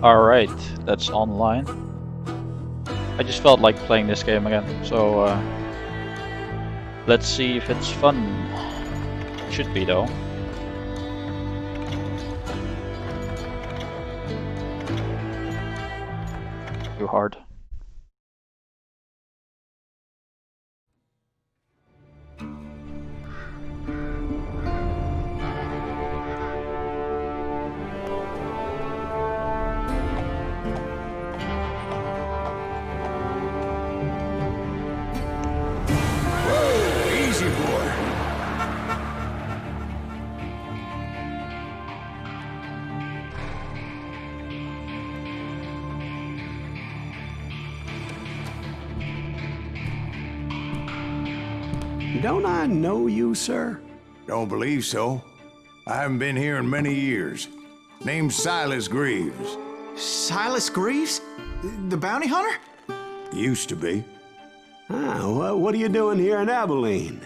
Alright, that's online. I just felt like playing this game again, so let's see if it's fun. Should be though. Too hard. Easy, boy. Don't I know you, sir? Don't believe so. I haven't been here in many years. Name's Silas Greaves. Silas Greaves? The bounty hunter? Used to be. Ah, what are you doing here in Abilene?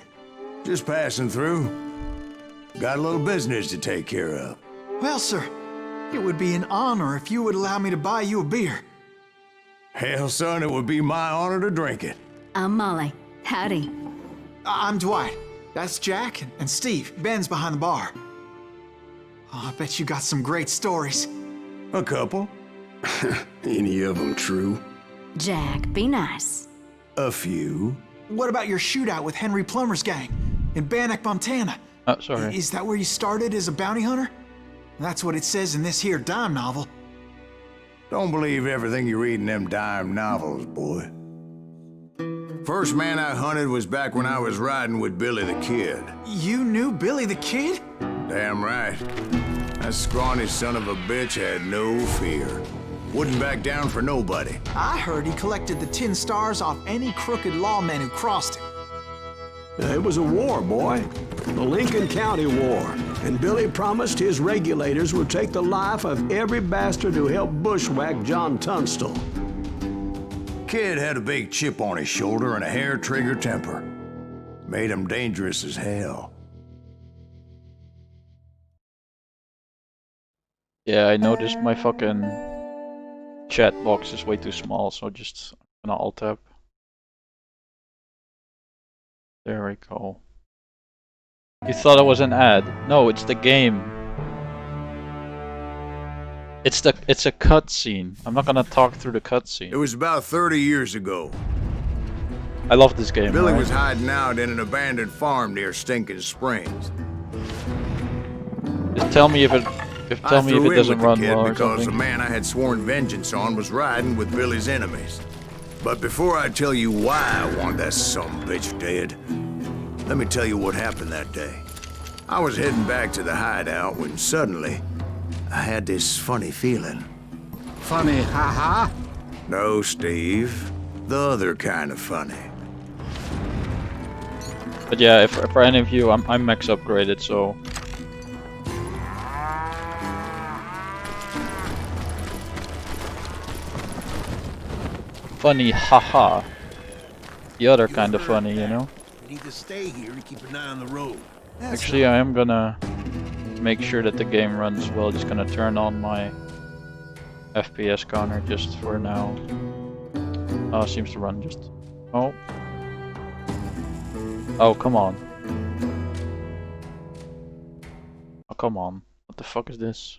Just passing through. Got a little business to take care of. Well, sir, it would be an honor if you would allow me to buy you a beer. Hell, son, it would be my honor to drink it. I'm Molly. Howdy. I'm Dwight. That's Jack and Steve. Ben's behind the bar. Oh, I bet you got some great stories. A couple. Any of them true? Jack, be nice. A few. What about your shootout with Henry Plummer's gang in Bannock, Montana? Oh, sorry. Is that where you started as a bounty hunter? That's what it says in this here dime novel. Don't believe everything you read in them dime novels, boy. First man I hunted was back when I was riding with Billy the Kid. You knew Billy the Kid? Damn right. That scrawny son of a bitch had no fear. Wouldn't back down for nobody. I heard he collected the 10 stars off any crooked lawmen who crossed him. It was a war, boy. The Lincoln County War. And Billy promised his regulators would take the life of every bastard who helped bushwhack John Tunstall. Kid had a big chip on his shoulder and a hair-trigger temper. Made him dangerous as hell. Yeah, I noticed my fucking chat box is way too small, so just gonna alt-tab. There we go. You thought it was an ad? No, it's the game. It's a cutscene. I'm not gonna talk through the It cutscene. was about 30 years ago. I love this game. Billy right? was hiding out in an abandoned farm near Stinking Springs. Just tell me if it doesn't run kid well or because the something. man I had sworn vengeance on was riding with Billy's enemies. But before I tell you why I want that sumbitch dead, let me tell you what happened that day. I was heading back to the hideout when suddenly I had this funny feeling. Funny, haha. No, Steve. The other kind of funny. But yeah, if for any of you, I'm max upgraded, so funny, haha. The other kind of funny, you know. We need to stay here and keep an eye on the road. Actually, I am gonna make sure that the game runs well. Just gonna turn on my FPS counter just for now. Oh, it seems to run just. Oh. Oh, come on. Oh, come on. What the fuck is this?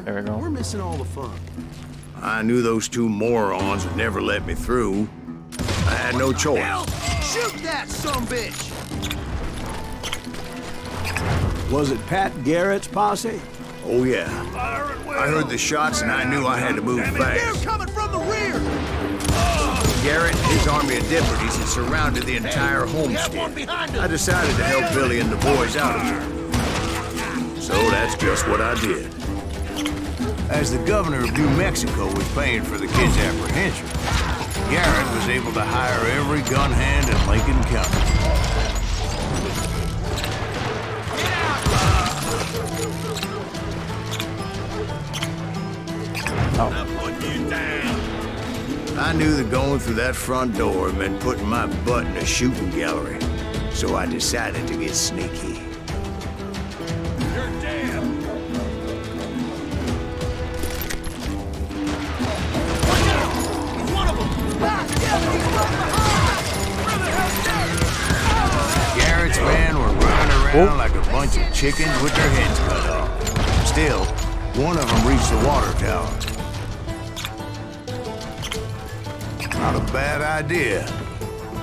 There we go. We're missing all the fun. I knew those two morons would never let me through. I had no choice. Shoot that sumbitch! Was it Pat Garrett's posse? Oh yeah. I heard the shots and I knew I had to move They're fast. coming from the rear! Garrett and his army of deputies had surrounded the entire homestead. I decided to help Billy and the boys out of there. So that's just what I did. As the governor of New Mexico was paying for the kids' apprehension, Garrett was able to hire every gun hand in Lincoln County. I knew that going through that front door meant putting my butt in a shooting gallery, so I decided to get sneaky. Garrett's men were running around like a bunch of chickens with their heads cut off. Still, one of them reached the water tower. Not a bad idea.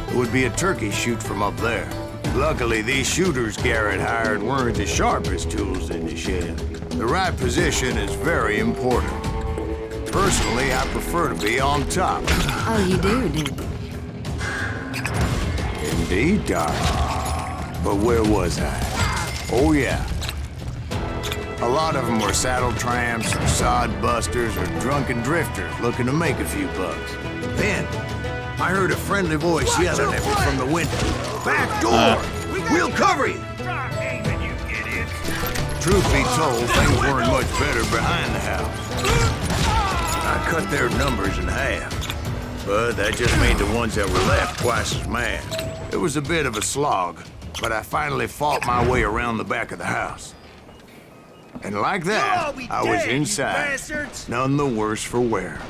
It would be a turkey shoot from up there. Luckily, these shooters Garrett hired weren't the sharpest tools in the shed. The right position is very important. Personally, I prefer to be on top. Oh, you do, do you? Indeed, darling. But where was I? Oh, yeah. A lot of them were saddle tramps, or sod busters, or drunken drifters looking to make a few bucks. Then, I heard a friendly voice yelling at me from the window. Back door! We'll cover you! Truth be told, things weren't much better behind the house. I cut their numbers in half, but that just made the ones that were left twice as mad. It was a bit of a slog, but I finally fought my way around the back of the house. And like that, I was inside, none the worse for wear.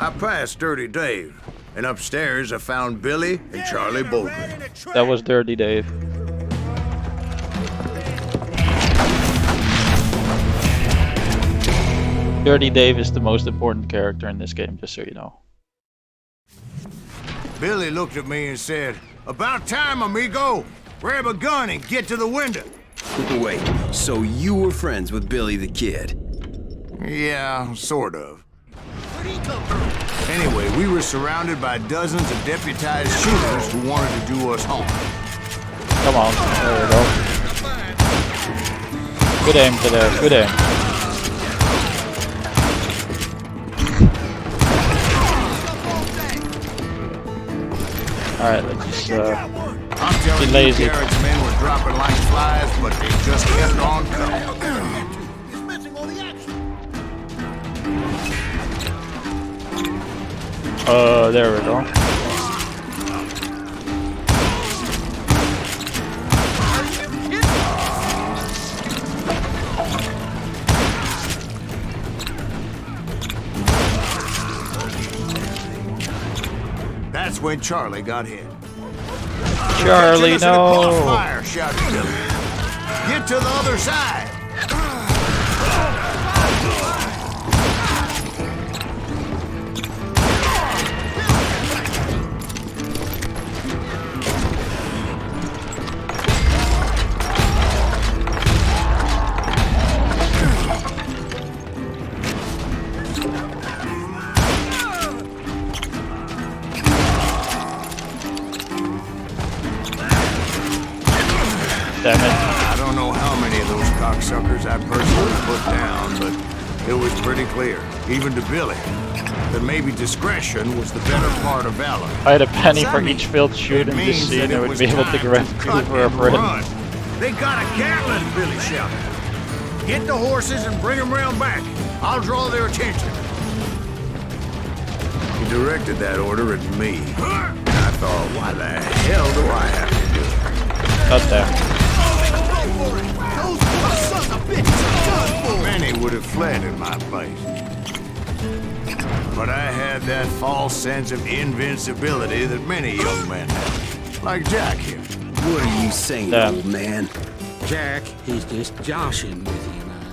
I passed Dirty Dave, and upstairs I found Billy and Charlie Bowman. That was Dirty Dave. Dirty Dave is the most important character in this game, just so you know. Billy looked at me and said, "About time, amigo! Grab a gun and get to the window." Wait, so you were friends with Billy the Kid? Yeah, sort of. Anyway, we were surrounded by dozens of deputized shooters who wanted to do us harm. Come on, there we go. Good aim today, good aim. Alright, let's just I'm telling be lazy. you, Garrett's men were dropping like flies, but they just kept on coming. There we go. That's when Charlie got hit. Charlie, Get us in a no! fire, shouted Billy. Get to the other side. Damn it. I don't know how many of those cocksuckers I personally put down, but it was pretty clear, even to Billy, that maybe discretion was the better part of valor. If I had a penny for each failed shoot in this Means scene, that I it would was be able to time grab cut two for a and friend. run. They got a Gatling, Billy shouted. Get the horses and bring them round back. I'll draw their attention. He directed that order at me. I thought, why the hell do I have to do it? Not there. Many would have fled in my place. But I had that false sense of invincibility that many young men have. Like Jack here. What are you saying, Damn. old man? Jack, he's just joshing with you now.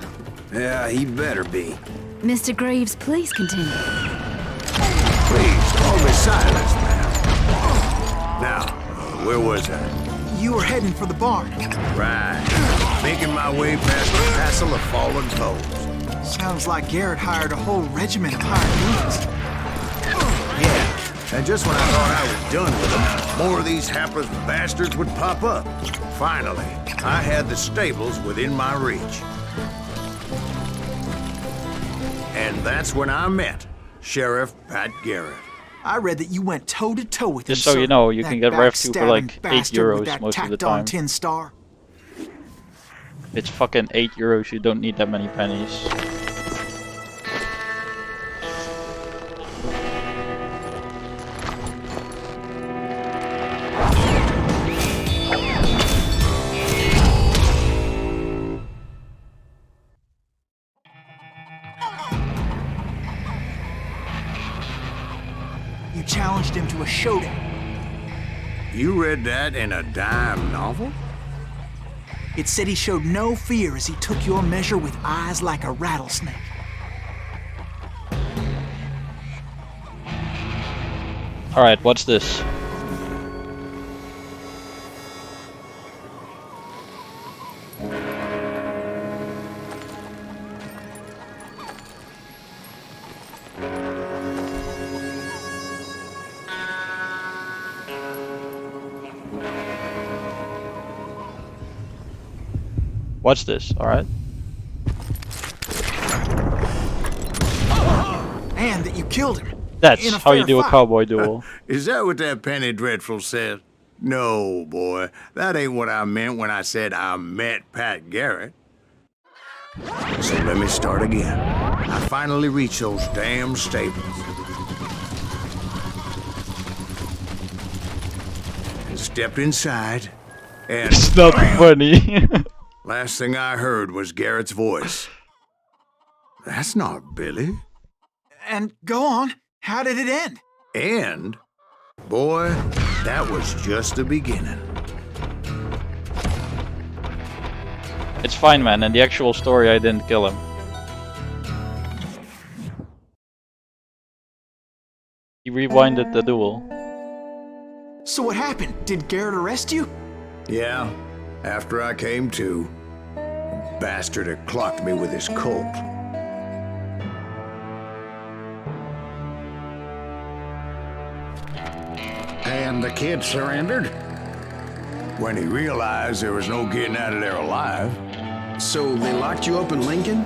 Yeah, he better be. Mr. Greaves, please continue. Please, call me silence now. Now, where was I? You were heading for the barn. Right. Making my way past the castle of fallen foes. Sounds like Garrett hired a whole regiment of hired guns. Yeah, and just when I thought I was done with them, more of these hapless bastards would pop up. Finally, I had the stables within my reach. And that's when I met Sheriff Pat Garrett. I read that you went toe-to-toe with him, Just so sir. you know, you That can get Rev 2 for like backstabbing 8 bastard with euros that most of the tacked-on time. tin star. It's fucking 8 euros, you don't need that many pennies. showed him. You read that in a dime novel? It said he showed no fear as he took your measure with eyes like a rattlesnake. Alright, what's this? What's this? Alright. And that you killed him. That's In a how you fair do a fight. cowboy duel. Is that what that penny dreadful said? No, boy. That ain't what I meant when I said I met Pat Garrett. So let me start again. I finally reached those damn stables. And stepped inside, and It's not funny. last thing I heard was Garrett's voice. That's not Billy. And go on. How did it end? And, boy, that was just the beginning. It's fine, man. In the actual story, I didn't kill him. He rewinded the duel. So what happened? Did Garrett arrest you? Yeah, after I came to, the bastard had clocked me with his Colt. And the kid surrendered? When he realized there was no getting out of there alive, So they locked you up in Lincoln?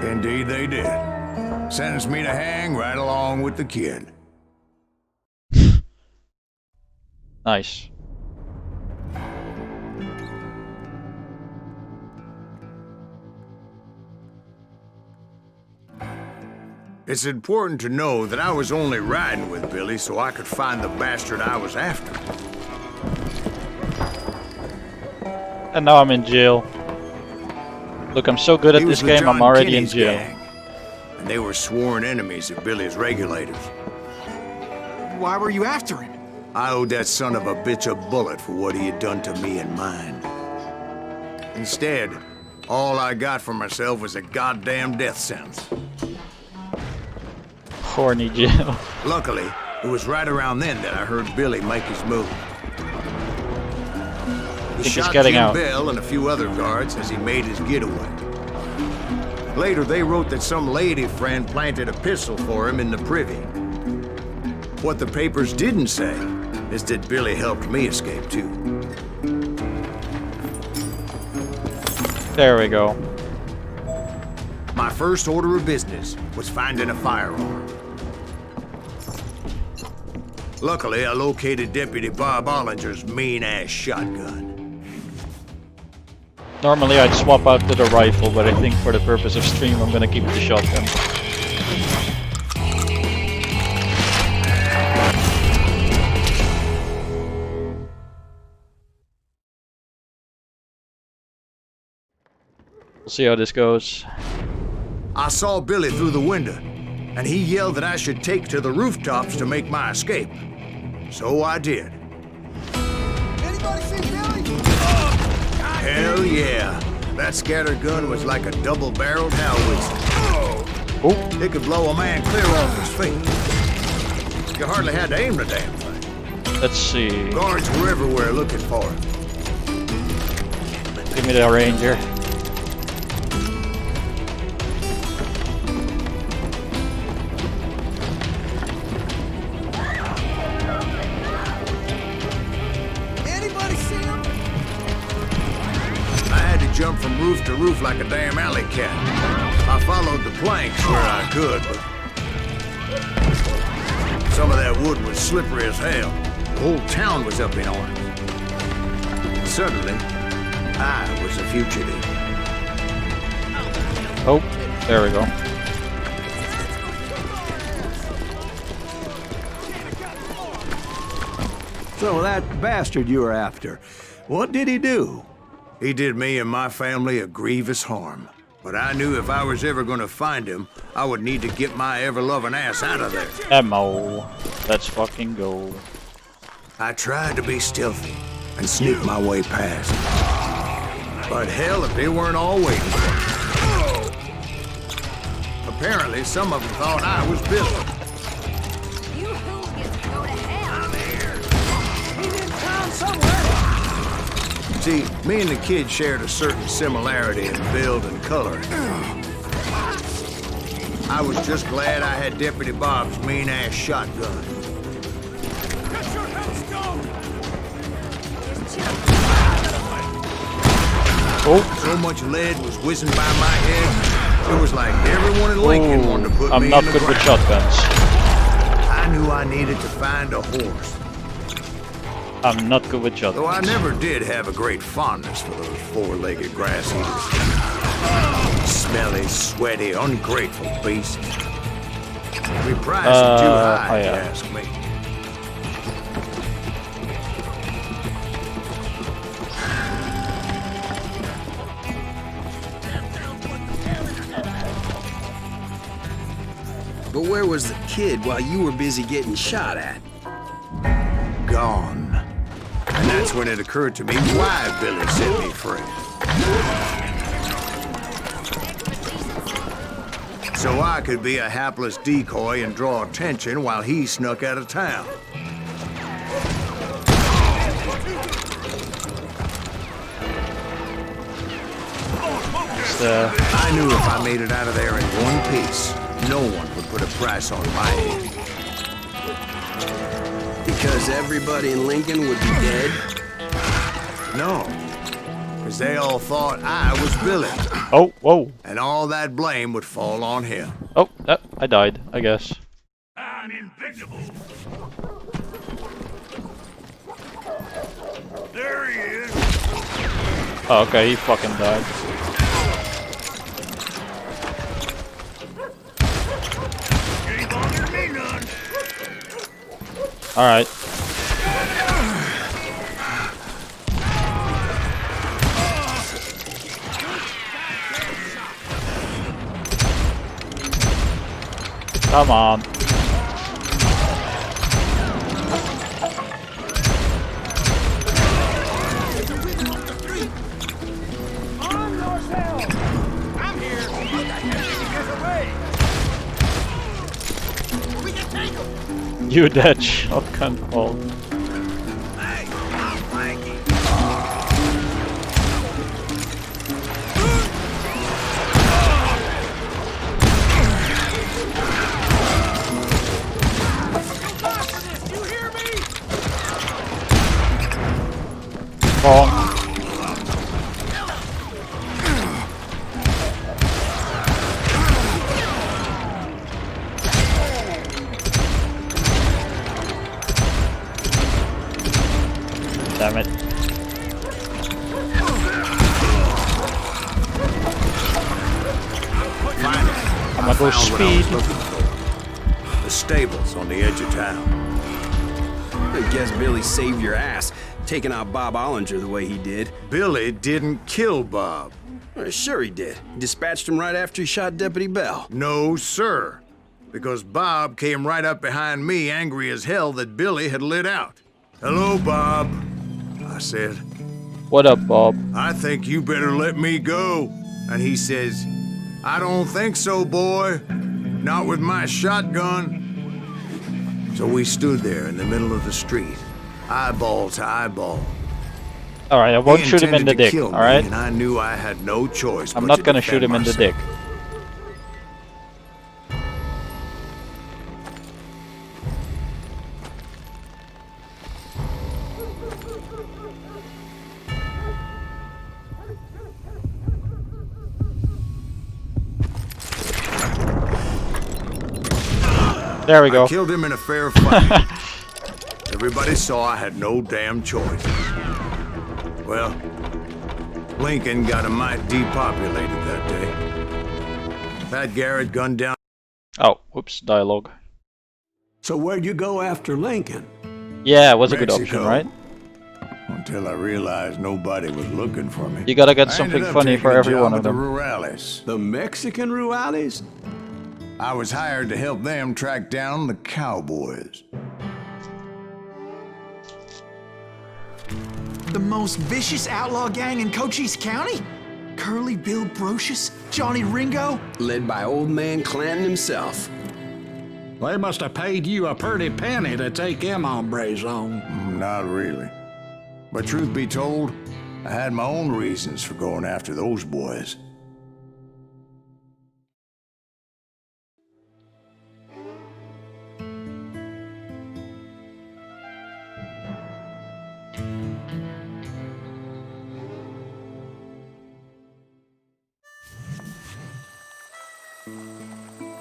indeed they did. Sentenced me to hang right along with the kid. Nice. It's important to know that I was only riding with Billy so I could find the bastard I was after. And now I'm in jail. Look, I'm so good at He this was with game, I'm John already Kinney's in jail. gang, and they were sworn enemies of Billy's regulators. Why were you after him? I owed that son of a bitch a bullet for what he had done to me and mine. Instead, all I got for myself was a goddamn death sentence. Horny jail. Luckily, it was right around then that I heard Billy make his move. He he's shot getting Jim out. Bell and a few other guards as he made his getaway. Later, they wrote that some lady friend planted a pistol for him in the privy. What the papers didn't say is that Billy helped me escape too. There we go. My first order of business was finding a firearm. Luckily, I located Deputy Bob Ollinger's mean-ass shotgun. Normally I'd swap out to the rifle, but I think for the purpose of stream I'm gonna keep the shotgun. We'll see how this goes. I saw Billy through the window, and he yelled that I should take to the rooftops to make my escape. So I did. Anybody see Billy? Hell yeah. That scatter gun was like a double-barreled howitzer. Oh, It could blow a man clear off his feet. You hardly had to aim the damn thing. let's see. Guards were everywhere looking for it. Give me the ranger. Anybody see him? I had to jump from roof to roof like a damn alley cat. I followed the planks where I could, but some of that wood was slippery as hell. The whole town was up in arms. Suddenly, I was a fugitive. Oh, there we go. So that bastard you were after, what did he do? He did me and my family a grievous harm. But I knew if I was ever going to find him, I would need to get my ever-loving ass out of there. Ammo. Let's fucking go. I tried to be stealthy and sneak my way past. But hell, if they weren't all waiting for me. Apparently, some of them thought I was Billy. You hooligans go to hell. I'm here. He's in town somewhere. See, me and the kid shared a certain similarity in build and coloring. I was just glad I had Deputy Bob's mean-ass shotgun. Get your head stone. Oh, So much lead was whizzing by my head, it was like everyone in Lincoln wanted to put I'm me not in the good with ground. shotguns. I knew I needed to find a horse, I'm not good with though I shotguns. never did have a great fondness for those four-legged grass eaters. Smelly, sweaty, ungrateful beasts. We priced them too high, if you ask me. But where was the kid while you were busy getting shot at? Gone. And that's when it occurred to me why Billy set me free. So I could be a hapless decoy and draw attention while he snuck out of town. I knew if I made it out of there in one piece, no one would put a price on my head. Because everybody in Lincoln would be dead? No, because they all thought I was Billy, Oh, whoa. and all that blame would fall on him. Oh, I died, I guess. I'm invincible. There he is. Oh, okay, he fucking died. Ain't bothered me none. Alright. Come on. On yourself. I'm here. Get away. We can take him. You dead shotgun call. Hey, I'm flanking. You hear me? Oh. Damn it. Finally, I'm gonna go found what I was speed. looking for. The stables on the edge of town. I guess Billy saved your ass, taking out Bob Ollinger the way he did. Billy didn't kill Bob. Well, sure he did. Dispatched him right after he shot Deputy Bell. No, sir. Because Bob came right up behind me, angry as hell that Billy had lit out. Hello, Bob, I said. What up, Bob? I think you better let me go. And he says, I don't think so, boy. Not with my shotgun. So we stood there in the middle of the street, eyeball to eyeball. Alright, I won't He shoot him in the intended to dick, kill me, alright? And I knew I had no choice. I'm but not to gonna shoot defend him in the myself. dick. There we I go. killed him in a fair fight. Everybody saw I had no damn choice. Well, Lincoln got a mite depopulated that day. Pat Garrett gunned down. Oh, whoops, dialogue. So where'd you go after Lincoln? Yeah, it was a good option, Mexico. right? Until I realized nobody was looking for me. You gotta get I something ended up funny taking for a every job one at of the them. Rurales. The Mexican Rurales? I was hired to help them track down the cowboys. The most vicious outlaw gang in Cochise County? Curly Bill Brocious? Johnny Ringo? Led by old man Clanton himself. They must have paid you a pretty penny to take them hombres on. Not really. But truth be told, I had my own reasons for going after those boys.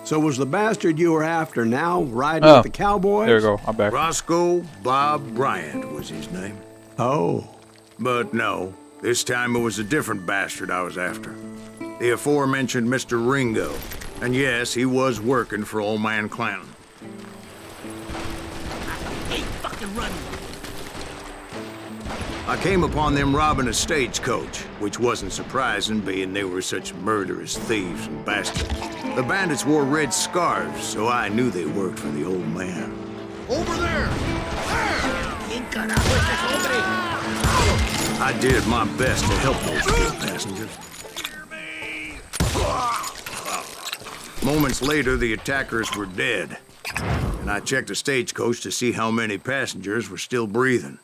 So was the bastard you were after now riding Oh, with the cowboys? There you go. I'm back. Roscoe Bob Bryant was his name. Oh. But no, this time it was a different bastard I was after. The aforementioned Mr. Ringo. And yes, he was working for old man Clanton. Hey, fucking run. I came upon them robbing a stagecoach, which wasn't surprising, being they were such murderous thieves and bastards. The bandits wore red scarves, so I knew they worked for the old man. Over there! I did my best to help those poor passengers. Moments later, the attackers were dead, and I checked the stagecoach to see how many passengers were still breathing.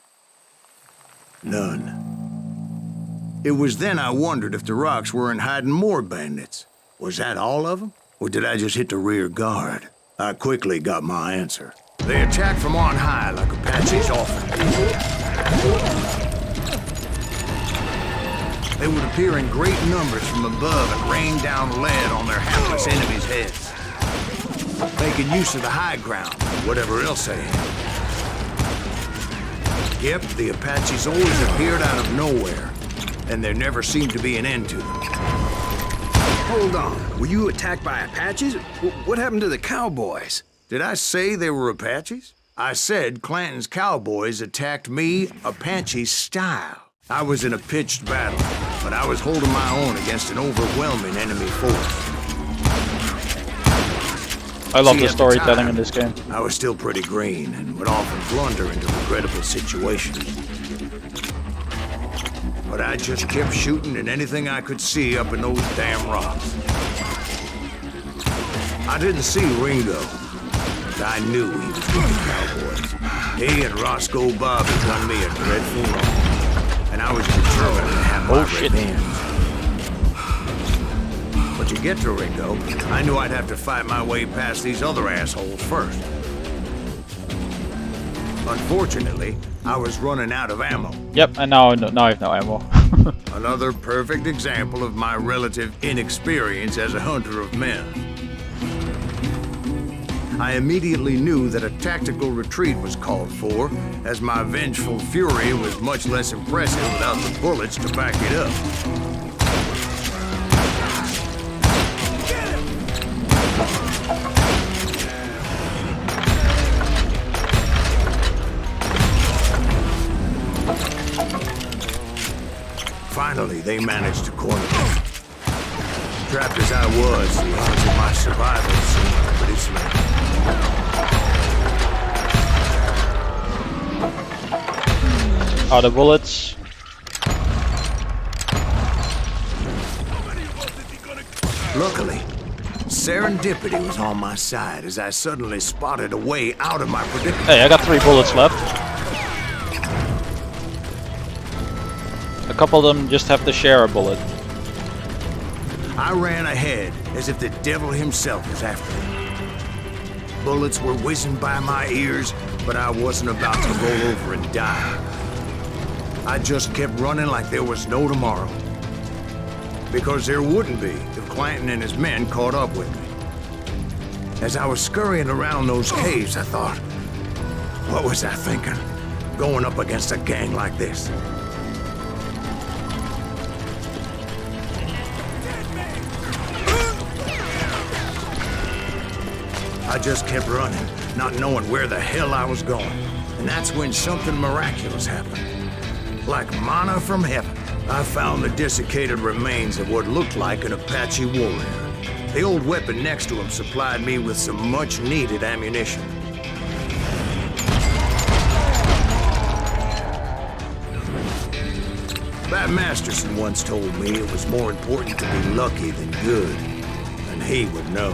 None. It was then I wondered if the rocks weren't hiding more bandits. Was that all of them? Or did I just hit the rear guard? I quickly got my answer. They attacked from on high like Apaches often do. They would appear in great numbers from above and rain down lead on their hapless enemies' heads, making use of the high ground, whatever else they had. Yep, the Apaches always appeared out of nowhere, and there never seemed to be an end to them. Hold on. Were you attacked by Apaches? What happened to the cowboys? Did I say they were Apaches? I said Clanton's cowboys attacked me Apache style. I was in a pitched battle, but I was holding my own against an overwhelming enemy force. I love See, the at storytelling time, in this game. I was still pretty green and would often blunder into regrettable situations. But I just kept shooting at anything I could see up in those damn rocks. I didn't see Ringo, but I knew he was with the cowboys. He and Roscoe Bob had done me a dreadful wrong, and I was determined to have my revenge. But to get to Ringo, I knew I'd have to fight my way past these other assholes first. Unfortunately, I was running out of ammo. Yep, and now I have no ammo. Another perfect example of my relative inexperience as a hunter of men. I immediately knew that a tactical retreat was called for, as my vengeful fury was much less impressive without the bullets to back it up. Finally, they managed to corner me. Trapped as I was, the odds of my survival seemed pretty slim. Are the bullets? Luckily, serendipity was on my side as I suddenly spotted a way out of my predicament. Hey, I got 3 bullets left. A couple of them just have to share a bullet. I ran ahead as if the devil himself was after me. Bullets were whizzing by my ears, but I wasn't about to roll over and die. I just kept running like there was no tomorrow. Because there wouldn't be if Clanton and his men caught up with me. As I was scurrying around those caves, I thought, what was I thinking? Going up against a gang like this? I just kept running, not knowing where the hell I was going. And that's when something miraculous happened. Like manna from heaven, I found the desiccated remains of what looked like an Apache warrior. The old weapon next to him supplied me with some much-needed ammunition. That Masterson once told me it was more important to be lucky than good, and he would know.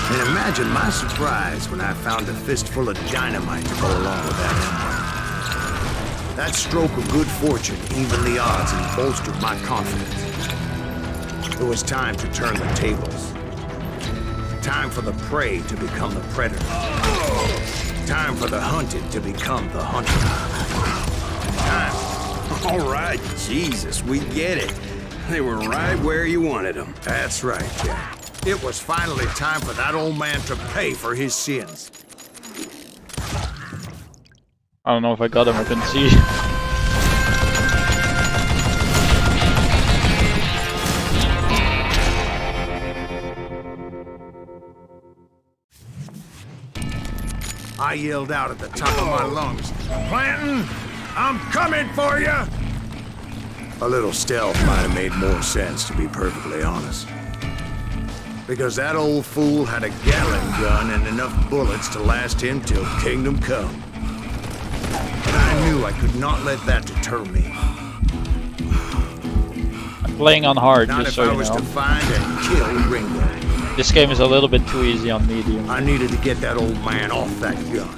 And imagine my surprise when I found a fistful of dynamite to go along with that empire. That stroke of good fortune evened the odds and bolstered my confidence. It was time to turn the tables. Time for the prey to become the predator. Time for the hunted to become the hunter. Time. All right, Jesus, we get it. They were right where you wanted them. That's right, Jack. It was finally time for that old man to pay for his sins. I don't know if I got him, I can see. I yelled out at the top of my lungs, "Clanton, I'm coming for you!" A little stealth might have made more sense, to be perfectly honest. Because that old fool had a Gatling gun and enough bullets to last him till kingdom come. But I knew I could not let that deter me. I'm playing on hard, Not just if so I you was know. to find and kill Ringo. This game is a little bit too easy on medium. I needed to get that old man off that gun.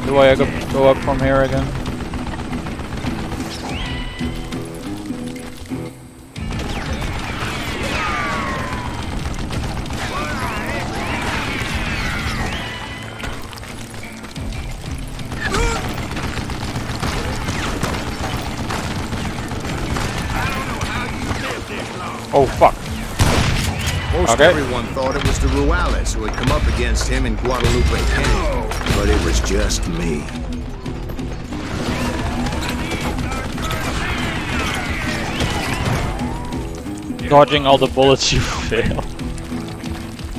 Do I go up from here again? Oh fuck. Most Okay. everyone thought it was the Juarez who had come up against him in Guadalupe, Kenya, but it was just me. Dodging all the bullets, you fail.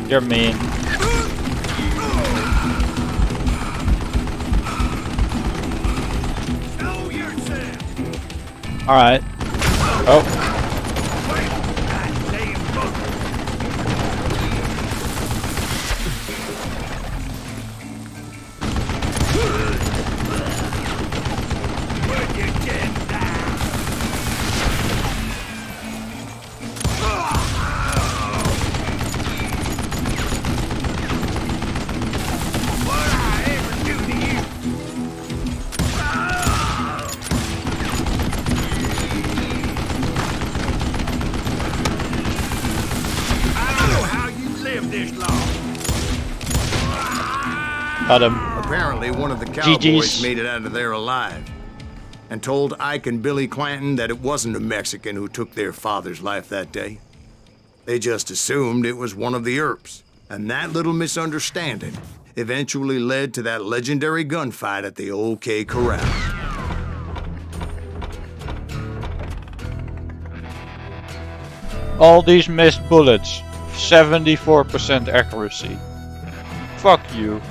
You're mean. Alright. Oh. Got him. Apparently, one of the cowboys GG's. made it out of there alive and told Ike and Billy Clanton that it wasn't a Mexican who took their father's life that day. They just assumed it was one of the Earps, and that little misunderstanding eventually led to that legendary gunfight at the OK Corral. All these missed bullets. 74% accuracy. Fuck you.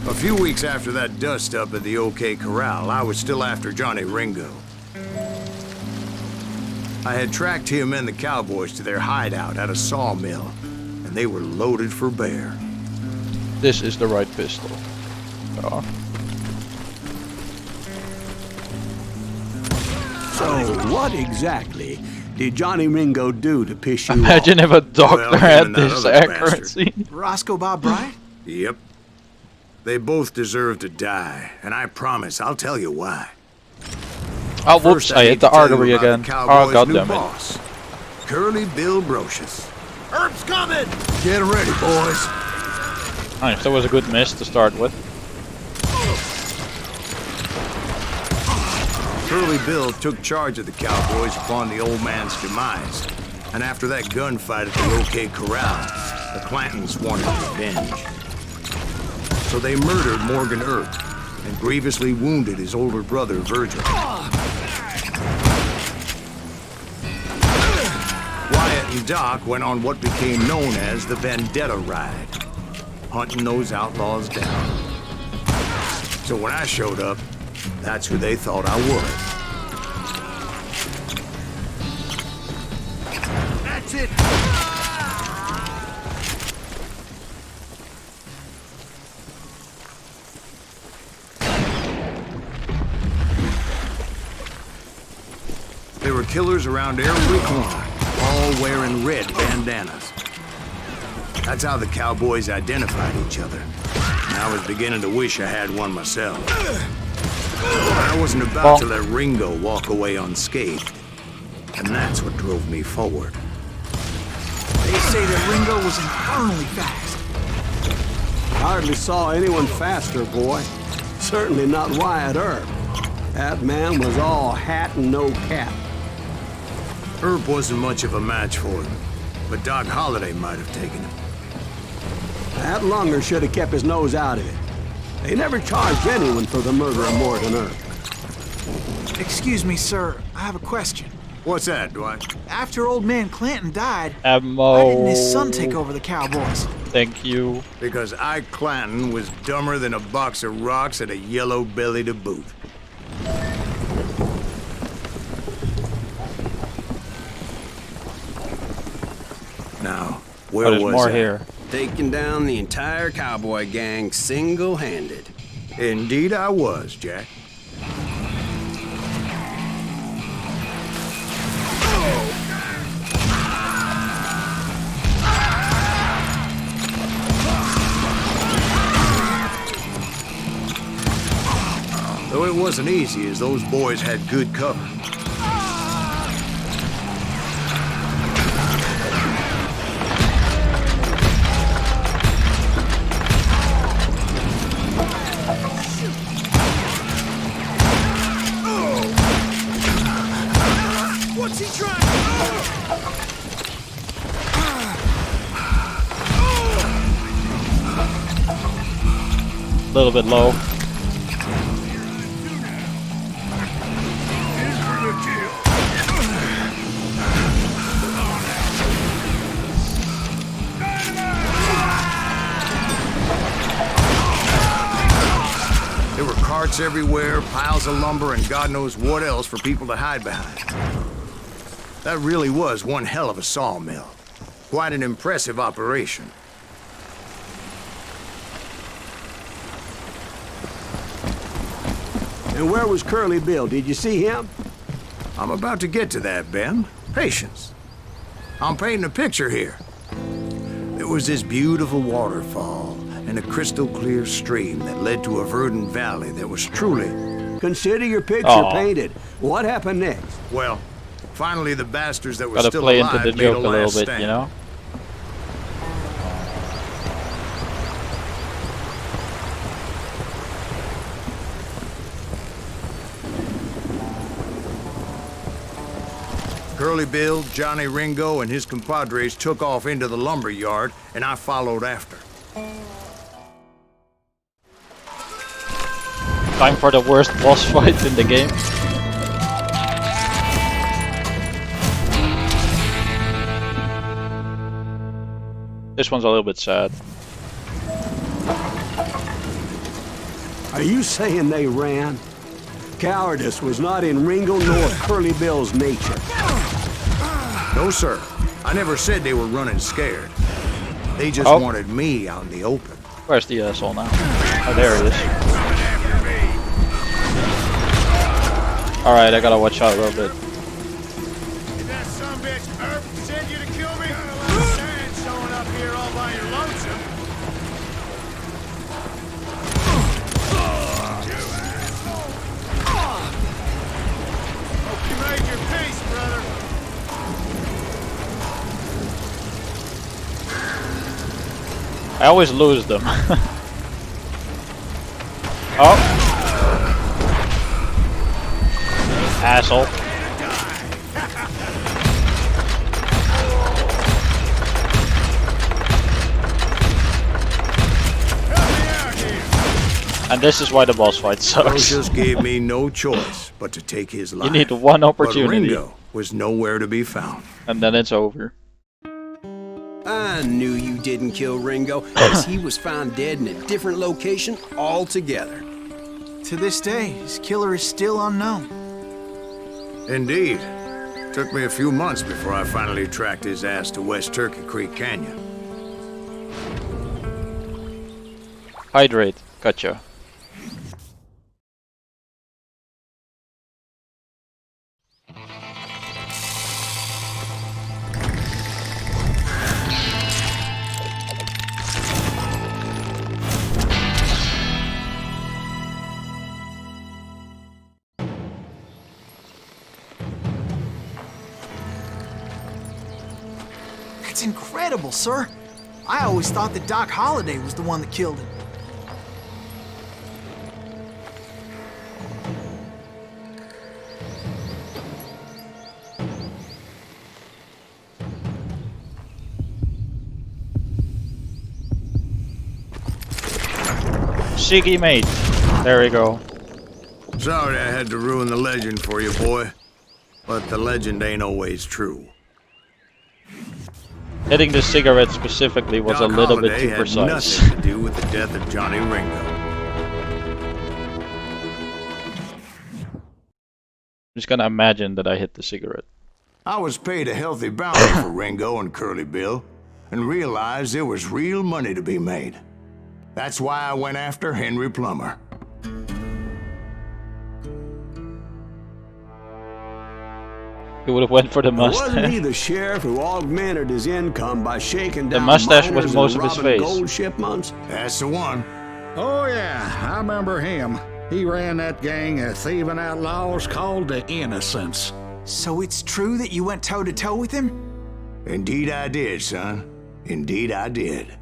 A few weeks after that dust-up at the OK Corral, I was still after Johnny Ringo. I had tracked him and the cowboys to their hideout at a sawmill, and they were loaded for bear. This is the right pistol. Oh. So, what exactly did Johnny Ringo do to piss you off? Imagine if a doctor Well, had him and that this other accuracy. Roscoe Bob Bright? Yep. They both deserve to die, and I promise I'll tell you why. Oh, whoops, First, I need hit the to tell you artery about again. the Oh, Cowboys' god new damn it. boss, Curly Bill Brocious. Herb's coming! Get ready, boys. Nice, that was a good miss to start with. Curly Bill took charge of the Cowboys upon the old man's demise. And after that gunfight at the OK Corral, the Clantons wanted revenge. So they murdered Morgan Earp and grievously wounded his older brother, Virgil. Wyatt and and Doc went on what became known as the Vendetta Ride, hunting those outlaws down. So when I showed up, that's who they thought I was. That's it. There were killers around every corner, all wearing red bandanas. That's how the cowboys identified each other. And I was beginning to wish I had one myself. But I wasn't about to let Ringo walk away unscathed. And that's what drove me forward. They say that Ringo was infernally fast. Hardly saw anyone faster, boy. Certainly not Wyatt Earp. That man was all hat and no cap. Earp wasn't much of a match for him, but Doc Holliday might have taken him. That Lunger should have kept his nose out of it. They never charged anyone for the murder of Morgan Earp. Excuse me, sir. I have a question. What's that, Dwight? After old man Clanton died, Ammo. why didn't his son take over the Cowboys? Thank you. Because Ike Clanton was dumber than a box of rocks and a yellow belly to boot. Now, where But there's was more I? here. Taking down the entire cowboy gang single-handed. Indeed I was, Jack. Though it wasn't easy, as those boys had good cover. What's he trying? A little bit low. There were carts everywhere, piles of lumber, and God knows what else for people to hide behind. That really was one hell of a sawmill. Quite an impressive operation. And where was Curly Bill? Did you see him? I'm about to get to that, Ben. Patience. I'm painting a picture here. There was this beautiful waterfall and a crystal clear stream that led to a verdant valley that was truly... Consider your picture Aw. painted. What happened next? Well, finally the bastards that were Gotta still play alive into the made a joke a little last bit, stand. you know? Curly Bill, Johnny Ringo, and his compadres took off into the lumber yard, and I followed after. Time for the worst boss fight in the game. This one's a little bit sad. Are you saying they ran? Cowardice was not in Ringo nor Curly Bill's nature. No, sir. I never said they were running scared. They just Oh. wanted me out in the open. Where's the asshole now? Oh, there he is. Alright, I gotta watch out a little bit. Did that sumbitch Earp send you to kill me? Stand showing up here all by your lonesome. Hope you made your peace, brother. I always lose them. Oh! Asshole. And this is why the boss fight Those sucks. just gave me no choice but to take his life. You need one But opportunity, Ringo was nowhere to be found. and then it's over. I knew you didn't kill Ringo, because he was found dead in a different location altogether. To this day, his killer is still unknown. Indeed. Took me a few months before I finally tracked his ass to West Turkey Creek Canyon. Hydrate. Gotcha. That's incredible, sir. I always thought that Doc Holliday was the one that killed him. Siggy mate. There we go. Sorry I had to ruin the legend for you, boy. But the legend ain't always true. Hitting the cigarette specifically was Doc a little bit Holliday too had precise. nothing to do with the death of Johnny Ringo. I'm just gonna imagine that I hit the cigarette. I was paid a healthy bounty for Ringo and Curly Bill, and realized there was real money to be made. That's why I went after Henry Plummer. He would have went for the Wasn't he mustache. the sheriff who augmented his income by shaking The down mustache was miners most and of his robbing face. gold shipments? That's the one. Oh, yeah, I remember him. He ran that gang of thieving outlaws called the Innocents. So it's true that you went toe-to-toe with him? Indeed I did, son. Indeed I did.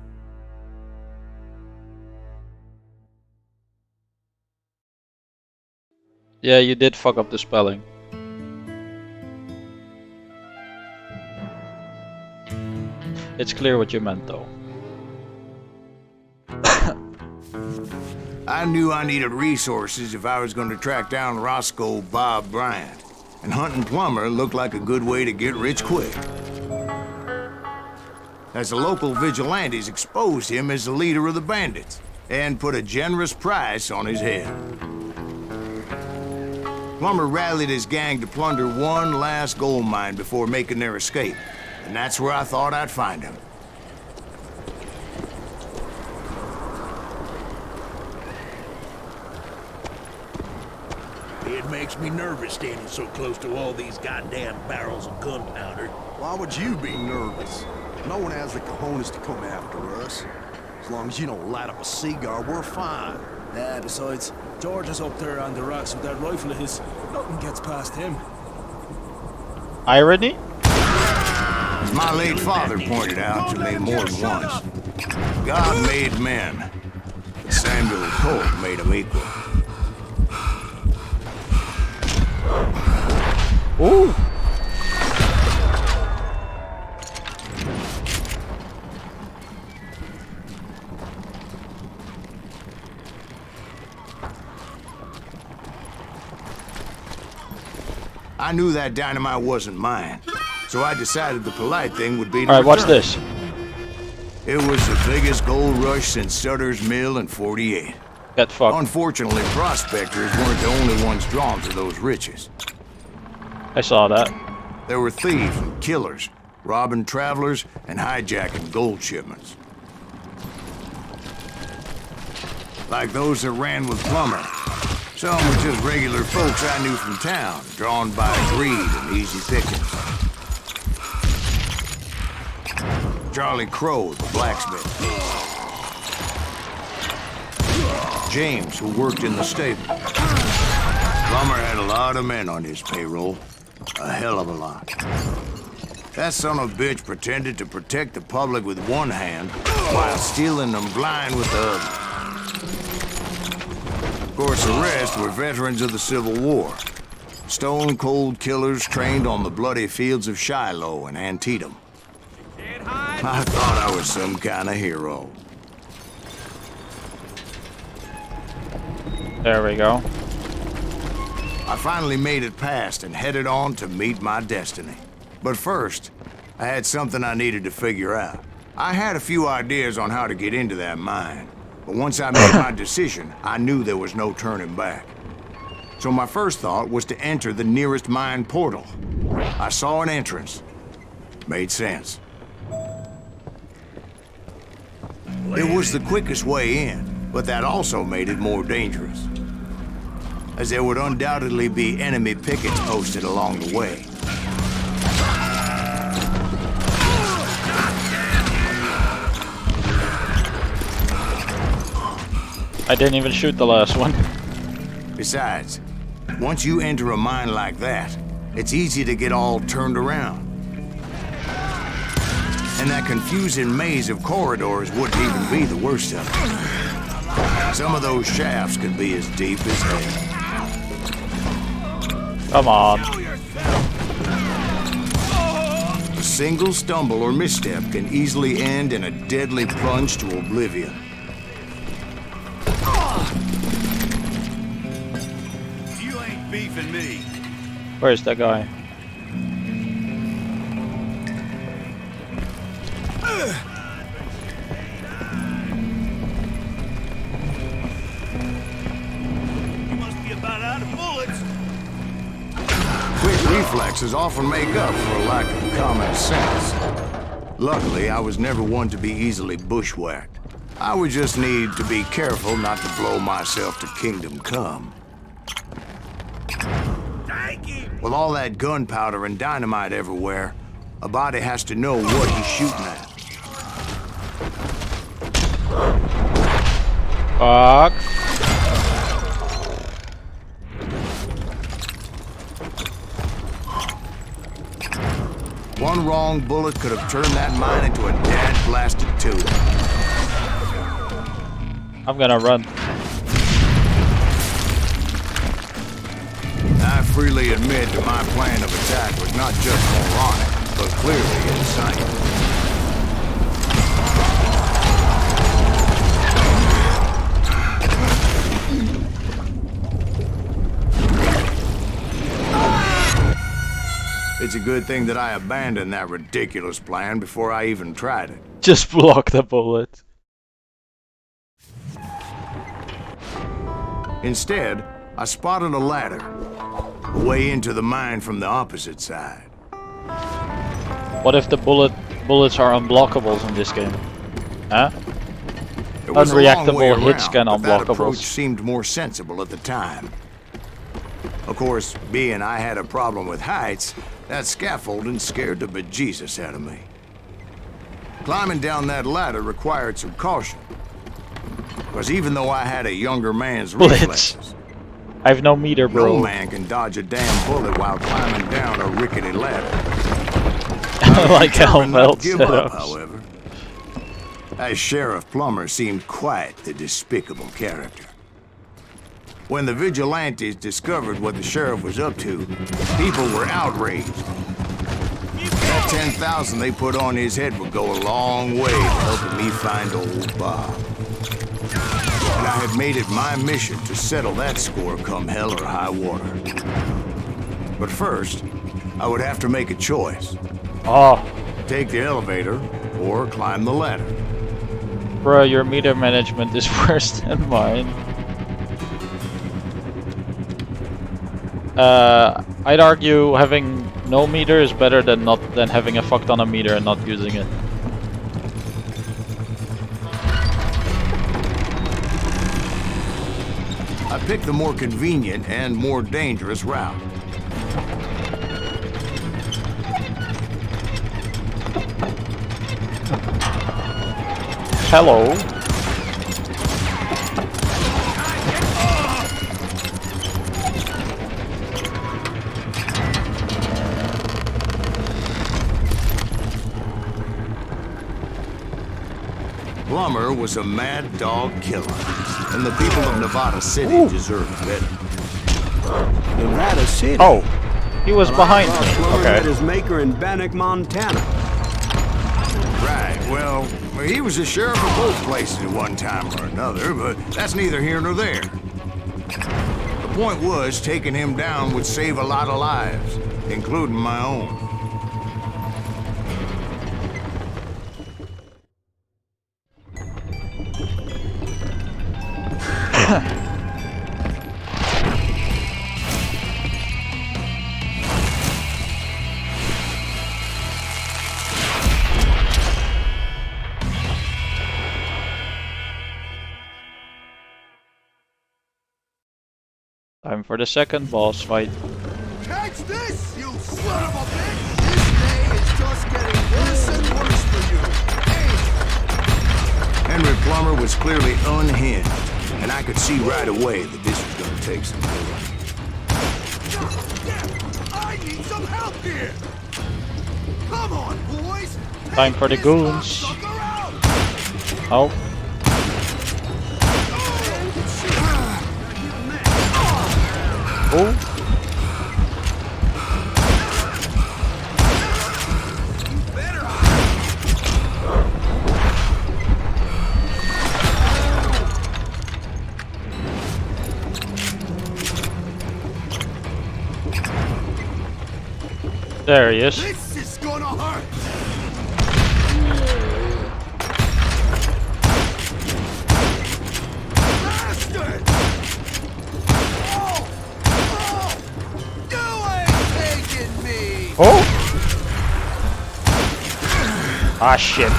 Yeah, you did fuck up the spelling. It's clear what you meant, though. I knew I needed resources if I was going to track down Roscoe Bob Bryant, and hunting Plummer looked like a good way to get rich quick. As the local vigilantes exposed him as the leader of the bandits, and put a generous price on his head. Plummer rallied his gang to plunder one last gold mine before making their escape, and that's where I thought I'd find him. It makes me nervous standing so close to all these goddamn barrels of gunpowder. Why would you be nervous? No one has the cojones to come after us. As long as you don't light up a cigar, we're fine. Nah, besides, George is up there on the rocks with that rifle of his. Nothing gets past him. Irony? As my late father pointed out to me more than once, God made men, but Samuel Colt made them equal. Ooh! I knew that dynamite wasn't mine, so I decided the polite thing would be to Alright, watch return it. this. It was the biggest gold rush since Sutter's Mill in '48. Get fucked. Unfortunately, prospectors weren't the only ones drawn to those riches. I saw that. There were thieves and killers, robbing travelers and hijacking gold shipments. Like those that ran with Plummer. Some were just regular folks I knew from town, drawn by greed and easy pickings. Charlie Crow, the blacksmith. James, who worked in the stable. Plummer had a lot of men on his payroll. A hell of a lot. That son of a bitch pretended to protect the public with one hand while stealing them blind with the other. Of course, the rest were veterans of the Civil War. Stone-cold killers trained on the bloody fields of Shiloh and Antietam. I thought I was some kind of hero. There we go. I finally made it past and headed on to meet my destiny. But first, I had something I needed to figure out. I had a few ideas on how to get into that mine, but once I made my decision, I knew there was no turning back. So my first thought was to enter the nearest mine portal. I saw an entrance. Made sense. It was the quickest way in, but that also made it more dangerous, as there would undoubtedly be enemy pickets posted along the way. I didn't even shoot the last one. Besides, once you enter a mine like that, it's easy to get all turned around. And that confusing maze of corridors wouldn't even be the worst of it. Some of those shafts could be as deep as hell. Come on. A single stumble or misstep can easily end in a deadly plunge to oblivion. You ain't beefing me. Where's that guy? You must be about out of bullets. Quick reflexes often make up for a lack of common sense. Luckily, I was never one to be easily bushwhacked. I would just need to be careful not to blow myself to kingdom come. With all that gunpowder and dynamite everywhere, a body has to know what he's shooting at. Fuck. One wrong bullet could have turned that mine into a dad-blasted tube. I'm gonna run. I freely admit that my plan of attack was not just moronic, but clearly insane. It's a good thing that I abandoned that ridiculous plan before I even tried it. Just block the bullet. Instead, I spotted a ladder, a way into the mine from the opposite side. What if the bullets are unblockables in this game? Huh? It was a long way Unreactable hit scan around, but that approach unblockables. seemed more sensible at the time. Of course, being I had a problem with heights, that scaffolding scared the bejesus out of me. Climbing down that ladder required some caution, because even though I had a younger man's Bullets. reflexes, I have no meter, bro. no man can dodge a damn bullet while climbing down a rickety ladder. I like how Determined not Melt to give set up, up. however. As Sheriff Plummer seemed quite the despicable character. When the vigilantes discovered what the sheriff was up to, people were outraged. That 10,000 they put on his head would go a long way to helping me find old Bob. And I had made it my mission to settle that score come hell or high water. But first, I would have to make a choice. Oh, Take the elevator or climb the ladder. bro, your meter management is worse than mine. I'd argue having no meter is better than having a fuck ton of meter and not using it. I picked the more convenient and more dangerous route. Hello. Plummer was a mad dog killer, and the people of Nevada City deserved better. Nevada City. Oh, he was behind I thought me. Plummer met Okay. his maker in Bannock, Montana. Right, well, he was the sheriff of both places at one time or another, but that's neither here nor there. The point was, taking him down would save a lot of lives, including my own. Time for the second boss fight. Catch this, you son of a bitch! This day is just getting worse and worse for you. Henry Plummer was clearly unhinged, and I could see right away that this was going to take some doing. I need some help here! Come on, boys! Time for the goons. Oh. Oh. There he is. This is gonna hurt! Bastard! Oh! Oh! You ain't taking me! Oh! Ah, shit.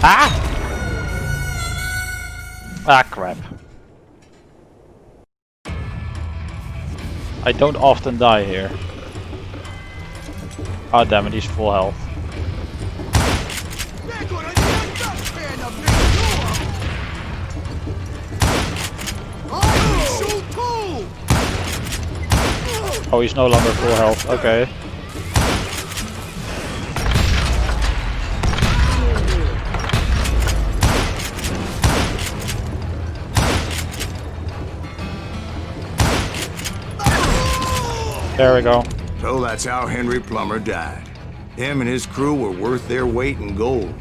Ah! Ah, crap. I don't often die here. Oh damn it, he's full health. Oh, he's no longer full health, okay. There we go. So that's how Henry Plummer died. Him and his crew were worth their weight in gold.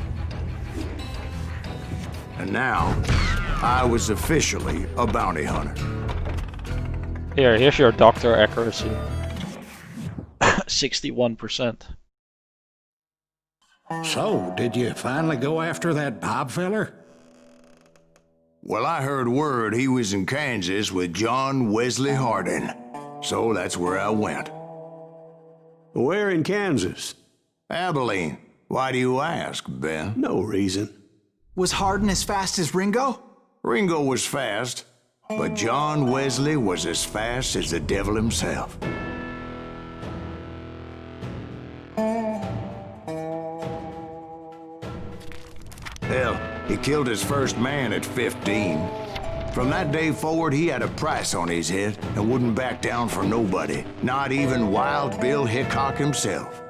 And now, I was officially a bounty hunter. Here's your doctor accuracy. 61%. So, did you finally go after that Bob feller? Well, I heard word he was in Kansas with John Wesley Hardin. So that's where I went. Where in Kansas? Abilene. Why do you ask, Ben? No reason. Was Hardin as fast as Ringo? Ringo was fast, but John Wesley was as fast as the devil himself. Hell, he killed his first man at 15. From that day forward, he had a price on his head and wouldn't back down for nobody, not even Wild Bill Hickok himself.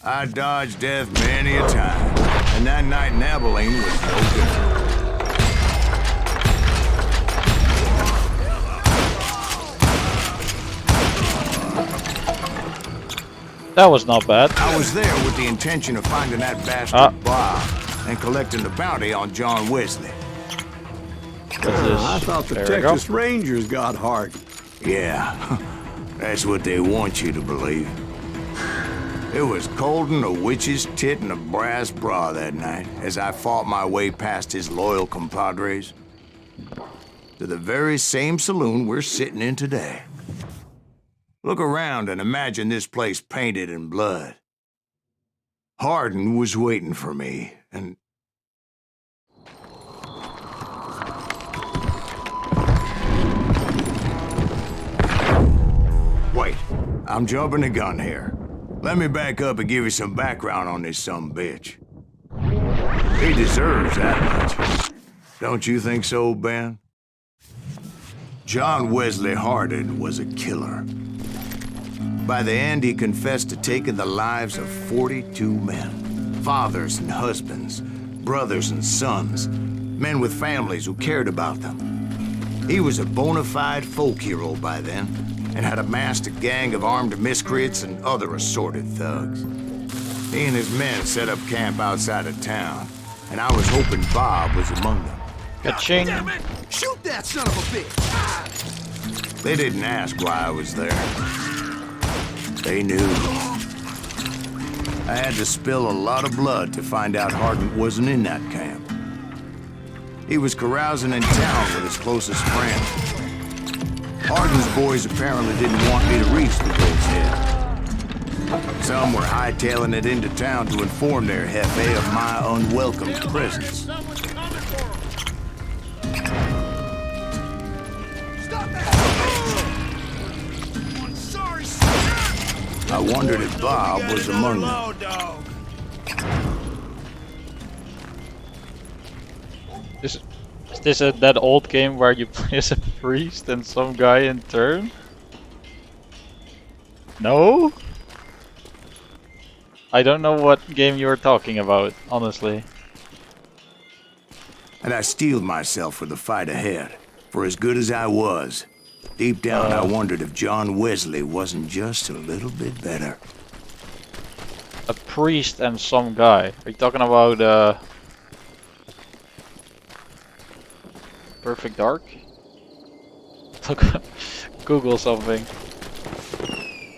I dodged death many a time, and that night in Abilene was no different. That was not bad. I was there with the intention of finding that bastard Bob and collecting the bounty on John Wesley. I thought the Texas Rangers got Hardin. Yeah, that's what they want you to believe. It was cold and a witch's tit and a brass bra that night as I fought my way past his loyal compadres to the very same saloon we're sitting in today. Look around and imagine this place painted in blood. Hardin was waiting for me, and... Wait, I'm jumping the gun here. Let me back up and give you some background on this sumbitch. He deserves that much. Don't you think so, Ben? John Wesley Hardin was a killer. By the end, he confessed to taking the lives of 42 men. Fathers and husbands, brothers and sons, men with families who cared about them. He was a bona fide folk hero by then, and had amassed a gang of armed miscreants and other assorted thugs. He and his men set up camp outside of town, and I was hoping Bob was among them. Ka-ching! Damn it! Shoot that son of a bitch! They didn't ask why I was there. They knew. I had to spill a lot of blood to find out Hardin wasn't in that camp. He was carousing in town with his closest friend. Hardin's boys apparently didn't want me to reach the goat's head. Some were hightailing it into town to inform their Jefe of my unwelcome presence. Someone's coming for him. Stop that! I'm sorry, sir. I wondered if Bob was among them. Low, dog. Is this that old game where you play as a priest and some guy in turn? No? I don't know what game you were talking about, honestly. And I steeled myself for the fight ahead. For as good as I was, deep down I wondered if John Wesley wasn't just a little bit better. A priest and some guy. Are you talking about Perfect Dark? Look, Google something.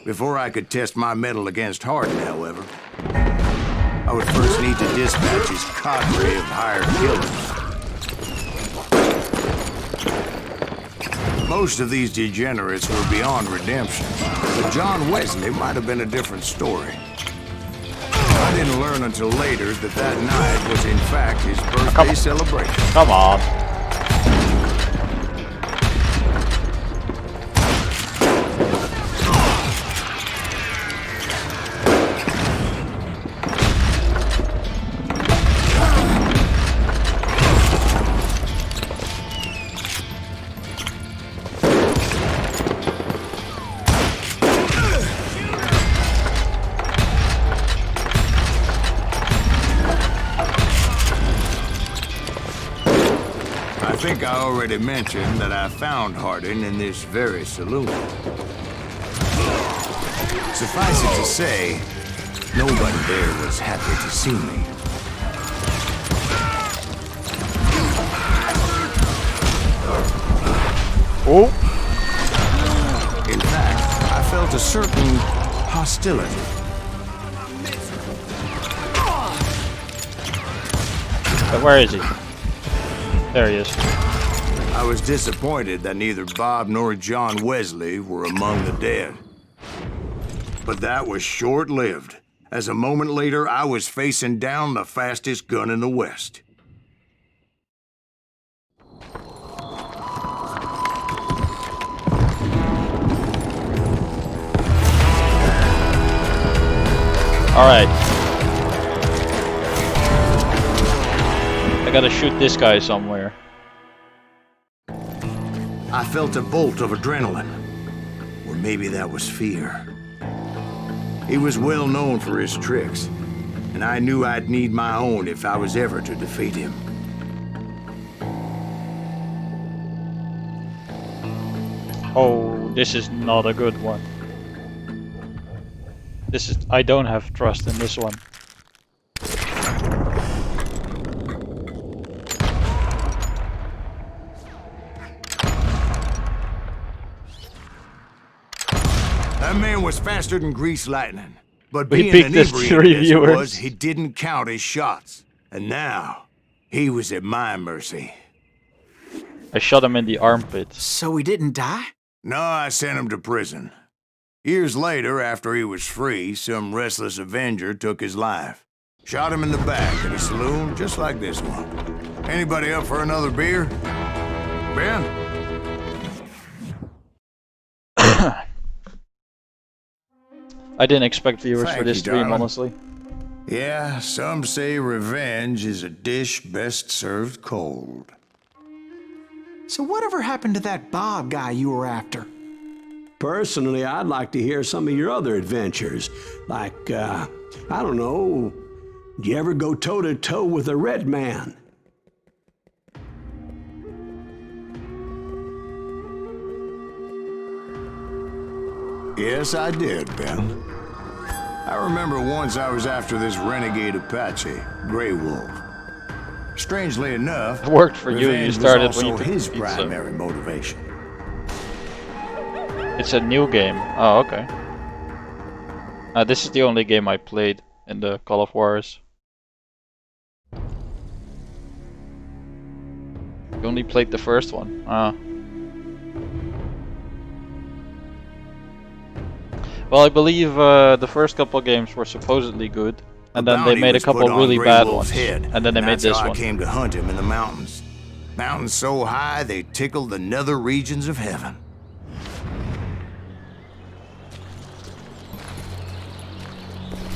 Before I could test my mettle against Hardin, however, I would first need to dispatch his cadre of hired killers. Most of these degenerates were beyond redemption, but John Wesley might have been a different story. I didn't learn until later that that night was in fact his birthday celebration. Come on. I think I already mentioned that I found Hardin in this very saloon. Suffice it to say, nobody there was happy to see me. Oh! In fact, I felt a certain hostility. But where is he? There he is. I was disappointed that neither Bob nor John Wesley were among the dead. But that was short-lived, as a moment later I was facing down the fastest gun in the West. Alright. I gotta shoot this guy somewhere. I felt a bolt of adrenaline. Or maybe that was fear. He was well known for his tricks, and I knew I'd need my own if I was ever to defeat him. Oh, this is not a good one. I don't have trust in this one. That man was faster than grease lightning. But We being picked as 3 inebriated as he viewers. was, he didn't count his shots. And now, he was at my mercy. I shot him in the armpit. So he didn't die? No, I sent him to prison. Years later, after he was free, some restless avenger took his life. Shot him in the back at a saloon just like this one. Anybody up for another beer? Ben? I didn't expect viewers Thank for this you, stream, darling. honestly. Yeah, some say revenge is a dish best served cold. So whatever happened to that Bob guy you were after? Personally, I'd like to hear some of your other adventures. Like, I don't know, did you ever go toe-to-toe with a red man? Yes, I did, Ben. I remember once I was after this renegade Apache, Grey Wolf. Strangely enough, It worked for you. You revenge started was when you also took his pizza. primary motivation. It's a new game. Oh, okay. This is the only game I played in the Call of Juarez. You only played the first one. Well, I believe the first couple games were supposedly good, and then they made a couple really bad ones, and then they made this one. I came to hunt him in the mountains. Mountains so high they tickled the nether regions of heaven.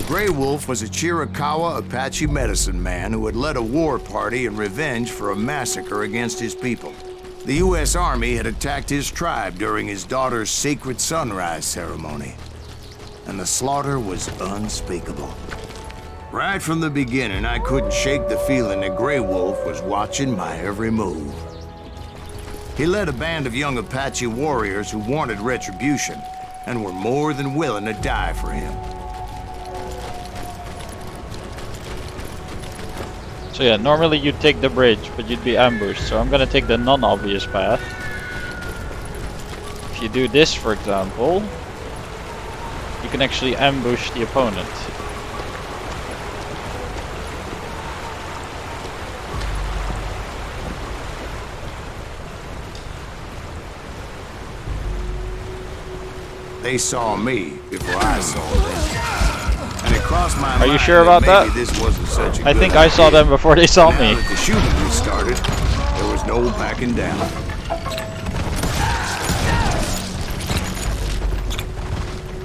Grey Wolf was a Chiricahua Apache medicine man who had led a war party in revenge for a massacre against his people. The U.S. Army had attacked his tribe during his daughter's sacred sunrise ceremony, and the slaughter was unspeakable. Right from the beginning, I couldn't shake the feeling that Grey Wolf was watching my every move. He led a band of young Apache warriors who wanted retribution and were more than willing to die for him. So yeah, normally you'd take the bridge, but you'd be ambushed, so I'm gonna take the non-obvious path. If you do this, for example, you can actually ambush the opponent. They saw me before I saw them. And it crossed my mind. Are you sure about maybe that? This wasn't such a I good think I saw idea. them before they saw Now me. that the shooting restarted, there was no backing down.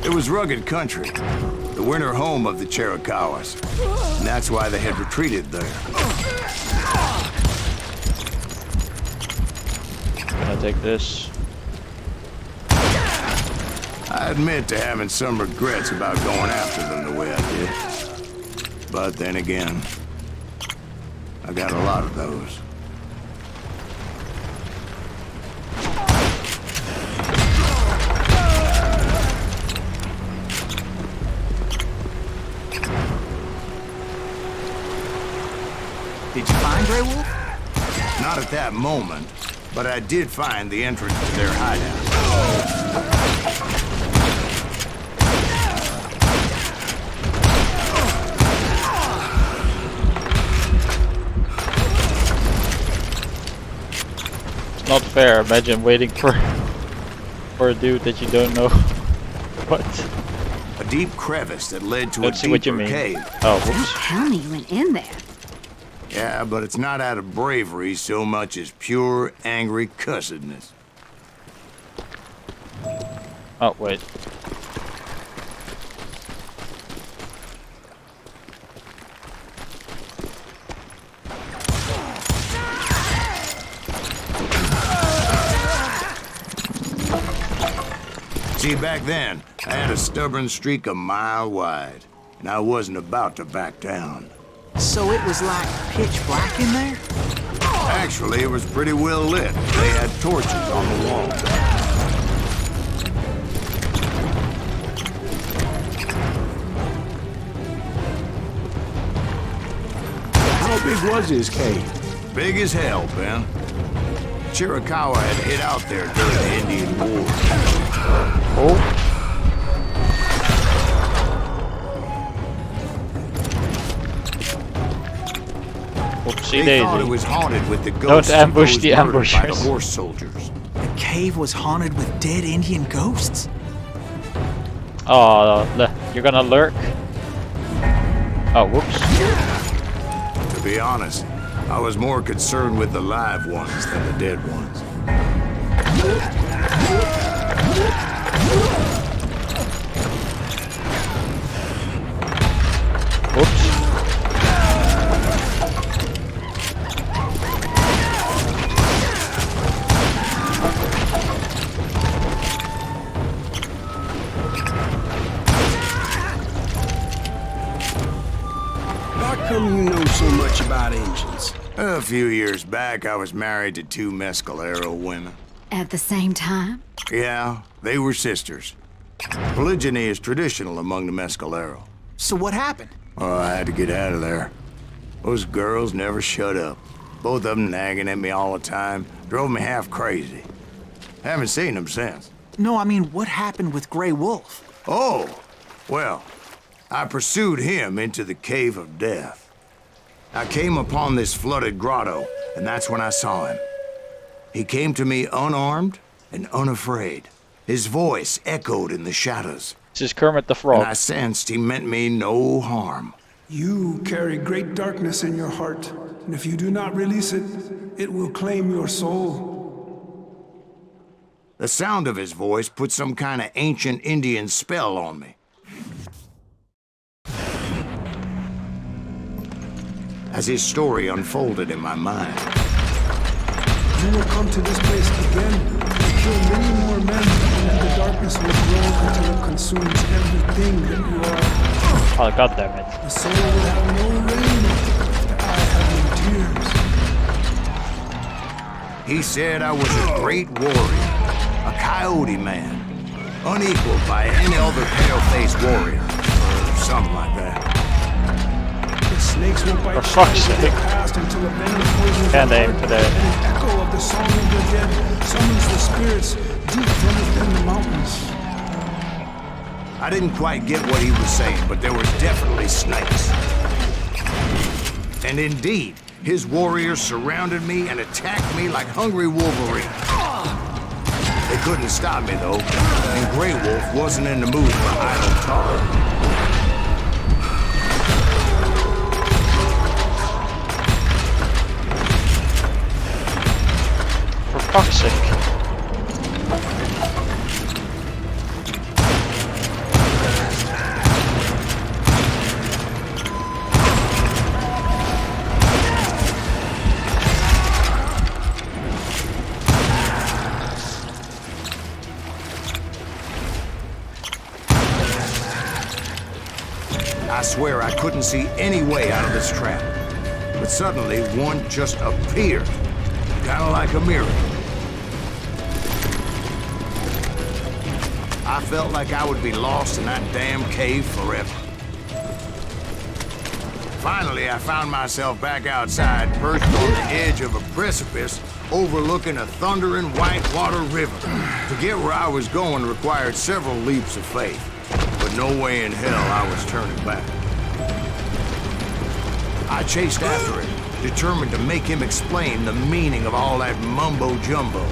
It was rugged country, the winter home of the Chiricahuas, and that's why they had retreated there. Gonna take this. I admit to having some regrets about going after them the way I did. But then again, I got a lot of those. Did you find Grey Wolf? Not at that moment, but I did find the entrance to their hideout. It's not fair. Imagine waiting for a dude that you don't know. What? A deep crevice that led to Let's a see what you deeper mean. cave. Oh, Don't whoops. tell me you went in there. Yeah, but it's not out of bravery so much as pure, angry cussedness. Oh, wait. See, back then, I had a stubborn streak a mile wide, and I wasn't about to back down. So it was like pitch black in there? Actually, it was pretty well lit. They had torches on the wall. How big was his cave? Big as hell, Ben. Chiricahua had hid out there during the Indian War. Oh. Oopsie They thought it daisy. was haunted with the ghosts Don't ambush of the those murdered by the ambushers. horse soldiers. The cave was haunted with dead Indian ghosts? Oh, you're gonna lurk? Oh, whoops. To be honest, I was more concerned with the live ones than the dead ones. Whoops. How come you know so much about engines? A few years back, I was married to two Mescalero women. At the same time? Yeah, they were sisters. Polygyny is traditional among the Mescalero. So what happened? Oh, I had to get out of there. Those girls never shut up. Both of them nagging at me all the time. Drove me half crazy. Haven't seen them since. No, I mean, what happened with Grey Wolf? Oh, well, I pursued him into the Cave of Death. I came upon this flooded grotto, and that's when I saw him. He came to me unarmed and unafraid. His voice echoed in the shadows. This is Kermit the Frog. And I sensed he meant me no harm. You carry great darkness in your heart, and if you do not release it, it will claim your soul. The sound of his voice put some kind of ancient Indian spell on me. As his story unfolded in my mind. You will come to this place again and kill many more men, and the darkness will grow until it consumes everything that you are. Oh, God damn it. The soul will have no rain, the eye have no tears. He said I was a great warrior, a coyote man, unequaled by any other pale-faced warrior, or something like that. The snakes will bite For fuck's shadows of sake. the past until a venom poisons Can't your aim heart, today. and an echo of the song of the dead summons the spirits deep from within the mountains. I didn't quite get what he was saying, but there were definitely snakes. And indeed, his warriors surrounded me and attacked me like hungry wolverines. They couldn't stop me, though, and Grey Wolf wasn't in the mood for idle talk. For fuck's sake. I swear I couldn't see any way out of this trap. But suddenly, one just appeared. Kind of like a miracle. I felt like I would be lost in that damn cave forever. Finally, I found myself back outside, perched on the edge of a precipice overlooking a thundering whitewater river. To get where I was going required several leaps of faith, but no way in hell I was turning back. I chased after him, determined to make him explain the meaning of all that mumbo-jumbo.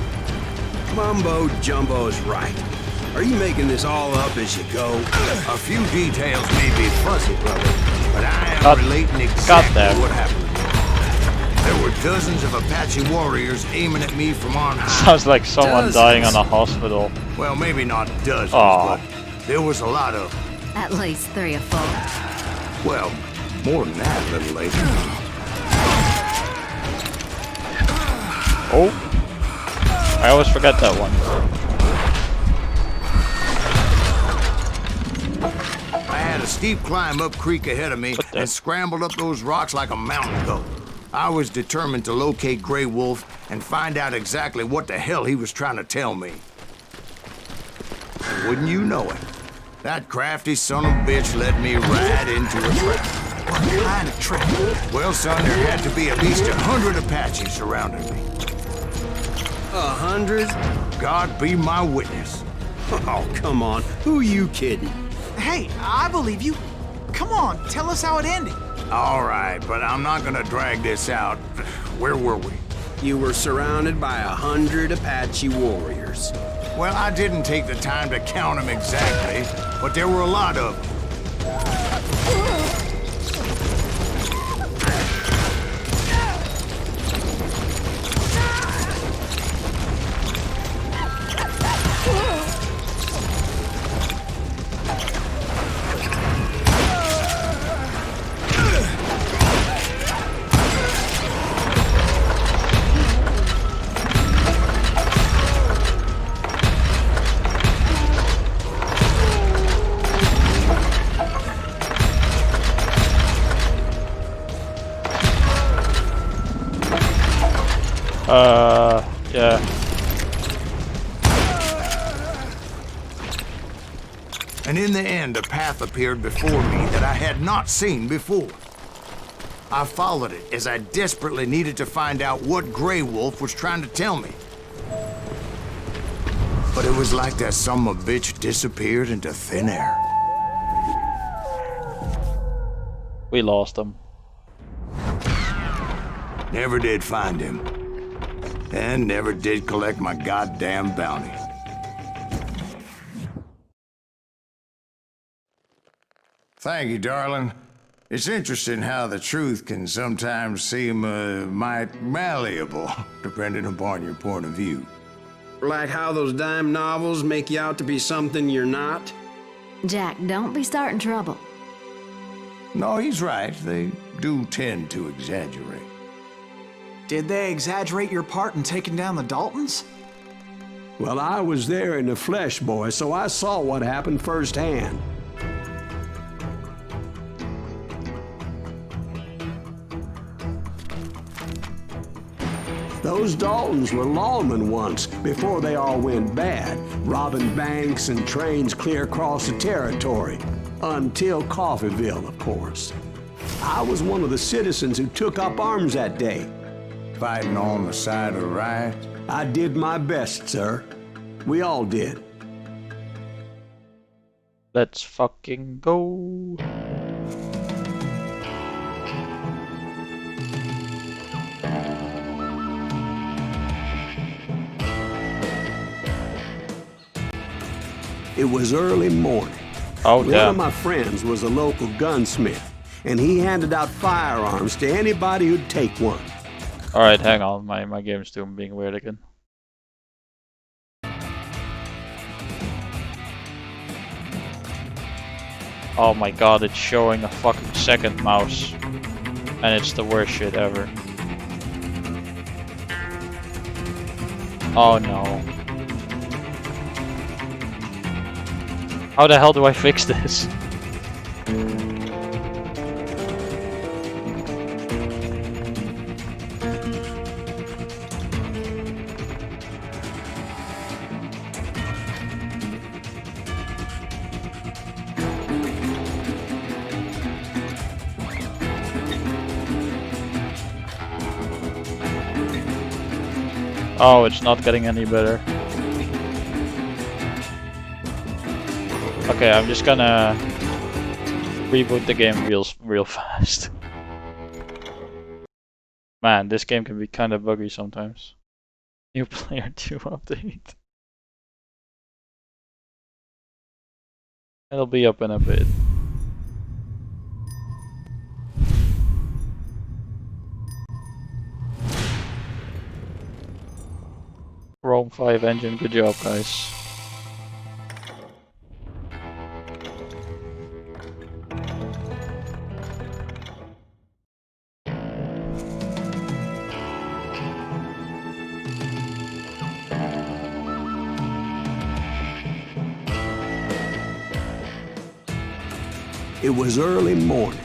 Mumbo-jumbo's right. Are you making this all up as you go? A few details may be fuzzy, brother, but I am relating exactly what happened. There were dozens of Apache warriors aiming at me from on high. Sounds like someone dying on a hospital. Well, maybe not dozens, but there was a lot of them. At least 3 or 4. Well, more than that, little lady. Oh. I always forget that one. I had a steep climb up creek ahead of me and scrambled up those rocks like a mountain goat. I was determined to locate Grey Wolf and find out exactly what the hell he was trying to tell me. Wouldn't you know it? That crafty son of a bitch led me right into a trap. What kind of trap? Well, son, there had to be at least 100 Apaches surrounding me. 100? God be my witness. Oh, come on. Who are you kidding? Hey, I believe you. Come on, tell us how it ended. All right, but I'm not gonna drag this out. Where were we? You were surrounded by 100 Apache warriors. Well, I didn't take the time to count them exactly, but there were a lot of them. Yeah. And And in the end, a path appeared before me that I had not seen before. I followed it as I desperately needed to find out what Grey Wolf was trying to tell me. But it was like that son of a bitch disappeared into thin air. We lost him. Never did find him. And never did collect my goddamn bounty. Thank you, darling. It's interesting how the truth can sometimes seem might malleable, depending upon your point of view. Like how those dime novels make you out to be something you're not? Jack, don't be starting trouble. No, he's right. They do tend to exaggerate. Did they exaggerate your part in taking down the Daltons? Well, I was there in the flesh, boy, so I saw what happened firsthand. Those Daltons were lawmen once, before they all went bad, robbing banks and trains clear across the territory. Until Coffeeville, of course. I was one of the citizens who took up arms that day. Fighting on the side of right? I did my best, sir. We all did. Let's fucking go. It was early morning. Oh, One damn. of my friends was a local gunsmith, and he handed out firearms to anybody who'd take one. Alright, hang on. My game's doing being weird again. Oh my god, it's showing a fucking second mouse. And it's the worst shit ever. Oh no. How the hell do I fix this? Oh, it's not getting any better. Okay, I'm just gonna reboot the game real fast. Man, this game can be kind of buggy sometimes. New player 2 update. It'll be up in a bit. Rome 5 engine, good job guys. It was early morning.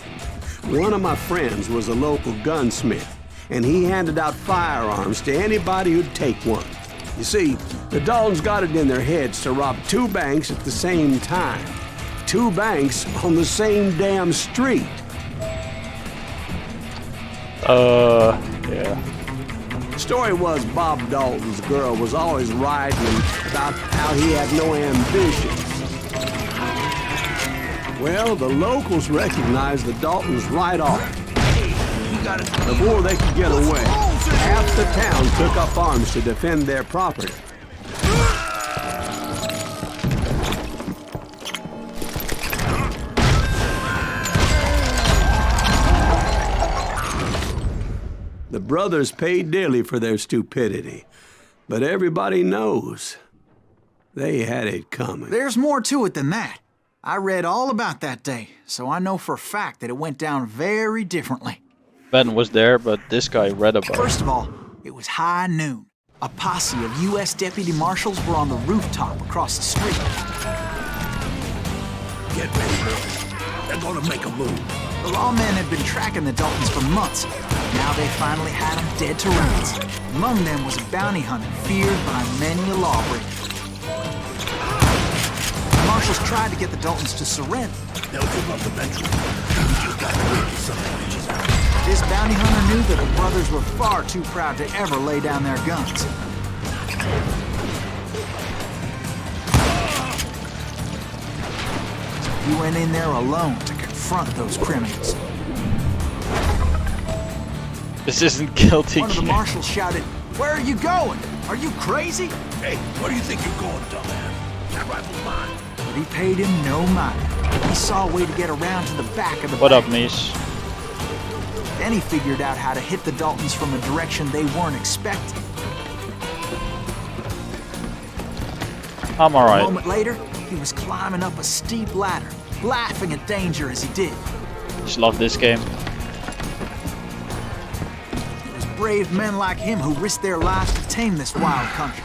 One of my friends was a local gunsmith, and he handed out firearms to anybody who'd take one. You see, the Daltons got it in their heads to rob 2 banks at the same time. 2 banks on the same damn street. Yeah. The story was Bob Dalton's girl was always riding about how he had no ambitions. Well, the locals recognized the Daltons right off. Before they could get away, half the town took up arms to defend their property. The brothers paid dearly for their stupidity, but everybody knows they had it coming. There's more to it than that. I read all about that day, so I know for a fact that it went down very differently. Ben was there, but this guy read about it. First of all, it was high noon. A posse of U.S. deputy marshals were on the rooftop across the street. Get ready, Bill. They're gonna make a move. The lawmen had been tracking the Daltons for months. Now they finally had them dead to rights. Among them was a bounty hunter feared by many a lawbreaker. Among marshals tried to get the Daltons to surrender. They'll give up eventually. You just gotta wait till some bitches out. This bounty hunter knew that the brothers were far too proud to ever lay down their guns. So he went in there alone to confront those criminals. This isn't guilty. One of the marshals shouted, "Where are you going? Are you crazy?" Hey, where do you think you're going, dumbass? That rifle's mine. But he paid him no mind. He saw a way to get around to the back of the What bank. up, niece? Then he figured out how to hit the Daltons from a direction they weren't expecting. I'm A alright. moment later, he was climbing up a steep ladder, laughing at danger as he did. Just love this game. It was brave men like him who risked their lives to tame this wild country.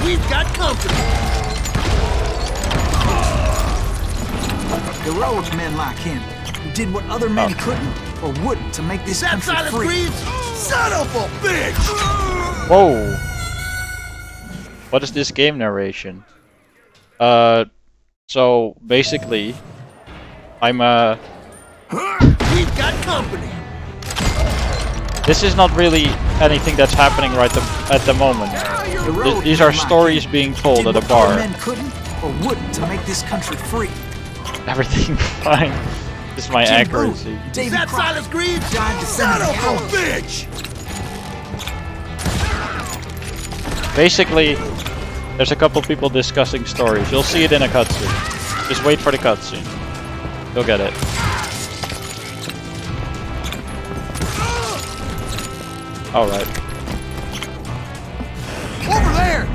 We've got company. Heroic men like him, who did what other men couldn't or wouldn't to make this country free. Son of a bitch! Whoa. What is this game narration? So basically, I'm We've got company. This is not really anything that's happening right at the moment. These are stories being told at a bar. Men couldn't or wouldn't to make this country free. Everything fine. This is my accuracy. Is that Silas Greaves? Son of a bitch! Basically, there's a couple people discussing stories. You'll see it in a cutscene. Just wait for the cutscene. You'll get it. Alright. Over there!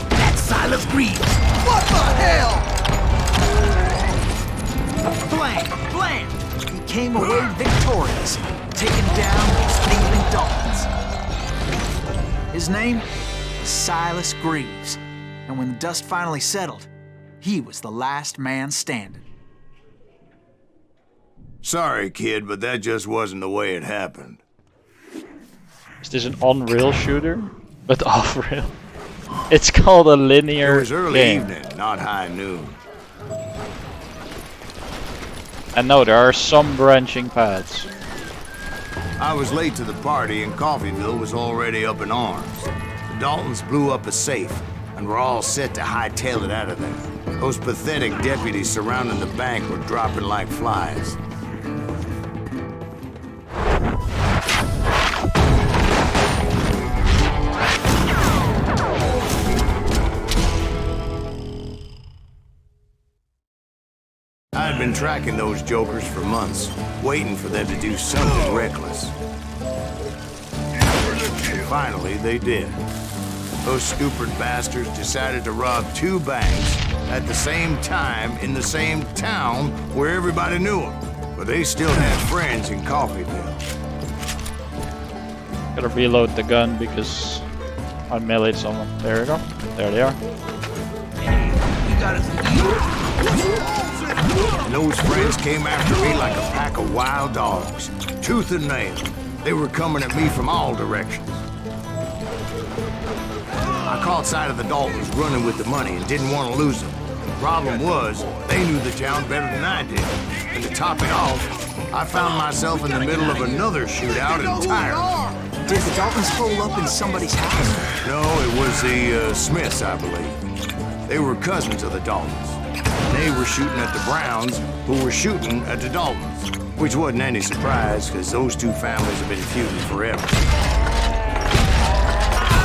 That's Silas Greaves! What the hell? Blam! Blam! He came away victorious, taking down these thieving Daltons. His name was Silas Greaves, and when the dust finally settled, he was the last man standing. Sorry, kid, but that just wasn't the way it happened. Is this an on-rail shooter? But off-rail? It's called a linear It was early game. evening, not high noon. And no, there are some branching paths. I was late to the party and Coffeyville was already up in arms. The Daltons blew up a safe and were all set to hightail it out of there. Those pathetic deputies surrounding the bank were dropping like flies. I'd been tracking those jokers for months, waiting for them to do something reckless. Finally, they did. Those stupid bastards decided to rob 2 banks at the same time in the same town where everybody knew them. But they still had friends in Coffeyville. Gotta reload the gun because I meleeed someone. There we go. There they are. You got us. And those friends came after me like a pack of wild dogs, tooth and nail. They were coming at me from all directions. I caught sight of the Daltons running with the money and didn't want to lose them. The problem was, they knew the town better than I did. And to top it off, I found myself in the middle of another shootout entirely. Did the Daltons pull up in somebody's house? No, it was the Smiths, I believe. They were cousins of the Daltons. They were shooting at the Browns, who were shooting at the Daltons. Which wasn't any surprise, because those 2 families have been feuding forever.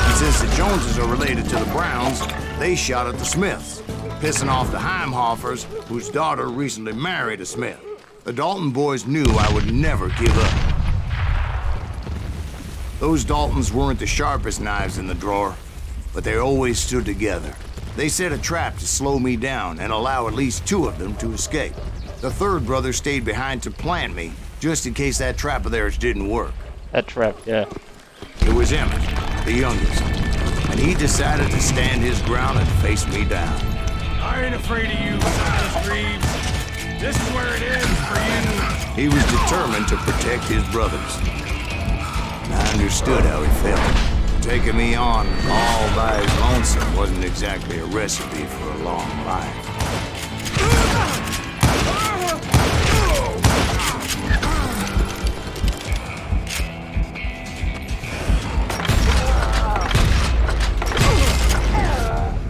And since the Joneses are related to the Browns, they shot at the Smiths, pissing off the Heimhoffers, whose daughter recently married a Smith. The Dalton boys knew I would never give up. Those Daltons weren't the sharpest knives in the drawer, but they always stood together. They set a trap to slow me down and allow at least 2 of them to escape. The 3rd brother stayed behind to plant me, just in case that trap of theirs didn't work. That trap, yeah. It was Emmett, the youngest, and he decided to stand his ground and face me down. I ain't afraid of you, Silas Greaves. This is where it ends for you. He was determined to protect his brothers. And I understood how he felt. Taking me on all by his lonesome wasn't exactly a recipe for a long life.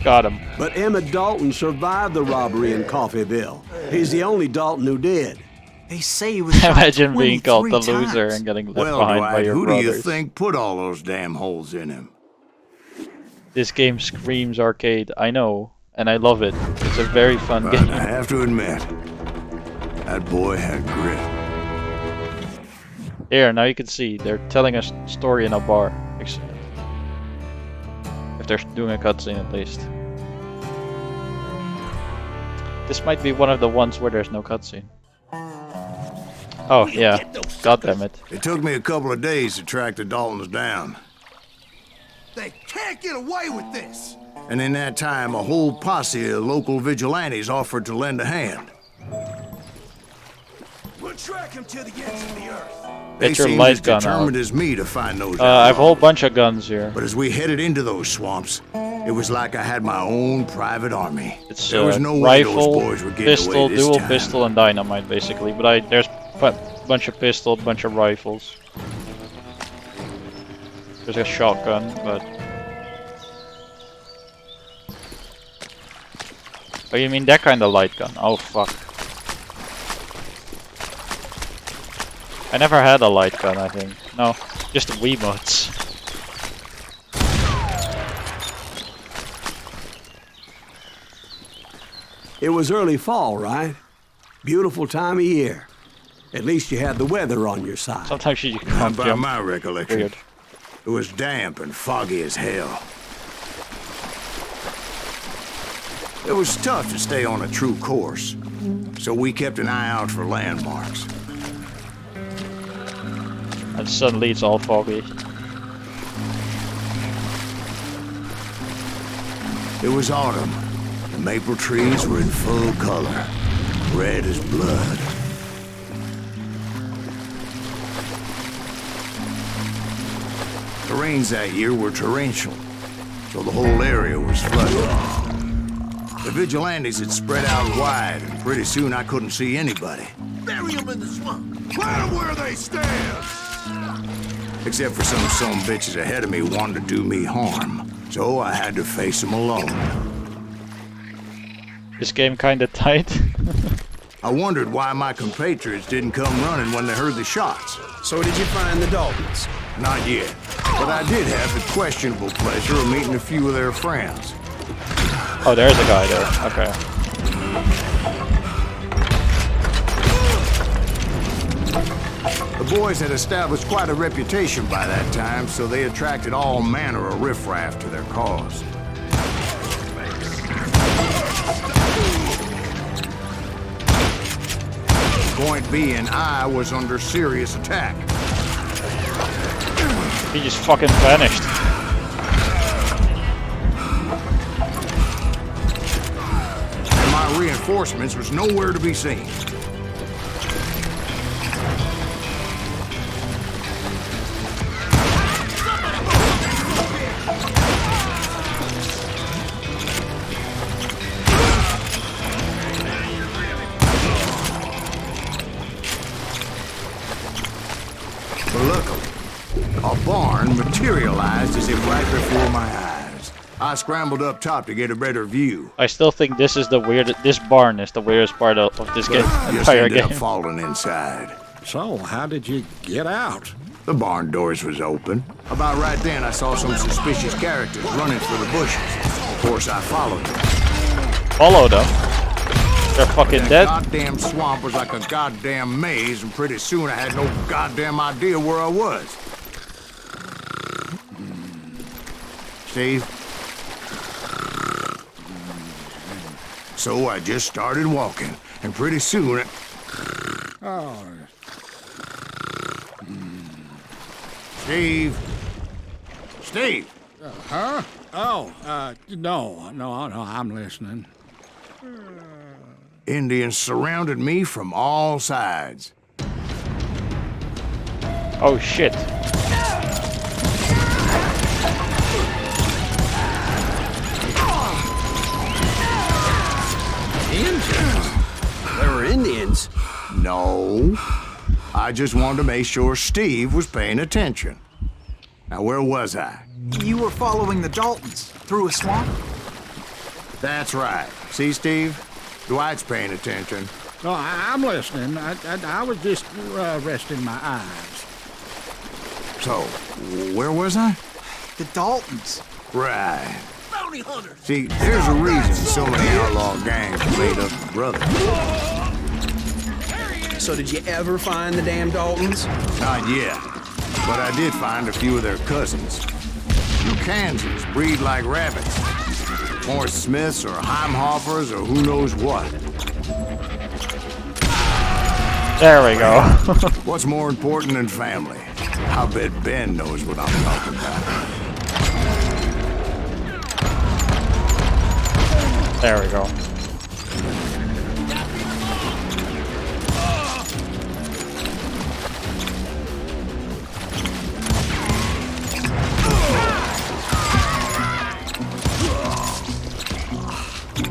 Got him. But Emmett Dalton survived the robbery in Coffeyville. He's the only Dalton who did. They say he was shot Imagine being called the 23 loser times. and getting left Well, behind by Dwight, your who brothers. do you think put all those damn holes in him? This game screams arcade, I know, and I love it. It's a very fun But game. I have to admit, that boy had grit. Here, now you can see, they're telling a story in a bar. If they're doing a cutscene at least. This might be one of the ones where there's no cutscene. Oh, yeah. God damn it. It took me a couple of days to track the Daltons down. They can't get away with this! And in that time, a whole posse of local vigilantes offered to lend a hand. We'll track him to the ends of the earth. They Get your seemed light as gun determined out. as me to find those I have a whole outlaws. bunch of guns here. But as we headed into those swamps, it was like I had my own private army. It's There was no way those rifle, boys were getting pistol, away this dual time. pistol, and dynamite basically. But there's a bunch of pistol, bunch of rifles. There's a shotgun, but. Oh, you mean that kind of light gun? Oh fuck. I never had a light gun, I think. No, just Wiimotes. It was early fall, right? Beautiful time of year. At least you had the weather on your side. Sometimes you Not can't by jump. my recollection. Weird. It was damp and foggy as hell. It was tough to stay on a true course, so we kept an eye out for landmarks. And suddenly it's all foggy. It was autumn. The maple trees were in full color, red as blood. The rains that year were torrential, so the whole area was flooded. The vigilantes had spread out wide, and pretty soon I couldn't see anybody. Bury them in the swamp. Plant them where they stand. Except for some bitches ahead of me wanted to do me harm. So I had to face them alone. This game kinda tight. I wondered why my compatriots didn't come running when they heard the shots. So did you find the Daltons? Not yet. But I did have the questionable pleasure of meeting a few of their friends. Oh, there's a guy there. Okay. The boys had established quite a reputation by that time, so they attracted all manner of riffraff to their cause. Point being, I was under serious attack. He just fucking vanished. And my reinforcements was nowhere to be seen. But luckily, a barn materialized as if right before my eyes. I scrambled up top to get a better view. I still think this is the weirdest. This barn is the weirdest part of this game, Just entire ended up game. falling inside. So, how did you get out? The barn doors was open. About right then, I saw some suspicious characters running for the bushes. Of course, I followed them. Follow them. They're fucking That dead. goddamn swamp was like a goddamn maze, and pretty soon I had no goddamn idea where I was. Steve? So I just started walking, and pretty soon Oh, Steve? Steve! huh? Oh, no, I'm listening. Indians surrounded me from all sides. Oh shit. There were Indians. No. I just wanted to make sure Steve was paying attention. Now, where was I? You were following the Daltons through a swamp? That's right. See, Steve? Dwight's paying attention. Oh, I'm listening. I was just resting my eyes. So, where was I? The Daltons. Right. Bounty hunter! See, there's a reason so many outlaw gangs are made up of brothers. So did you ever find the damn Daltons? Not yet. But I did find a few of their cousins. You Kansans breed like rabbits. More Smiths or Heimhoffers or who knows what. There we go. What's more important than family? I bet Ben knows what I'm talking about. There we go.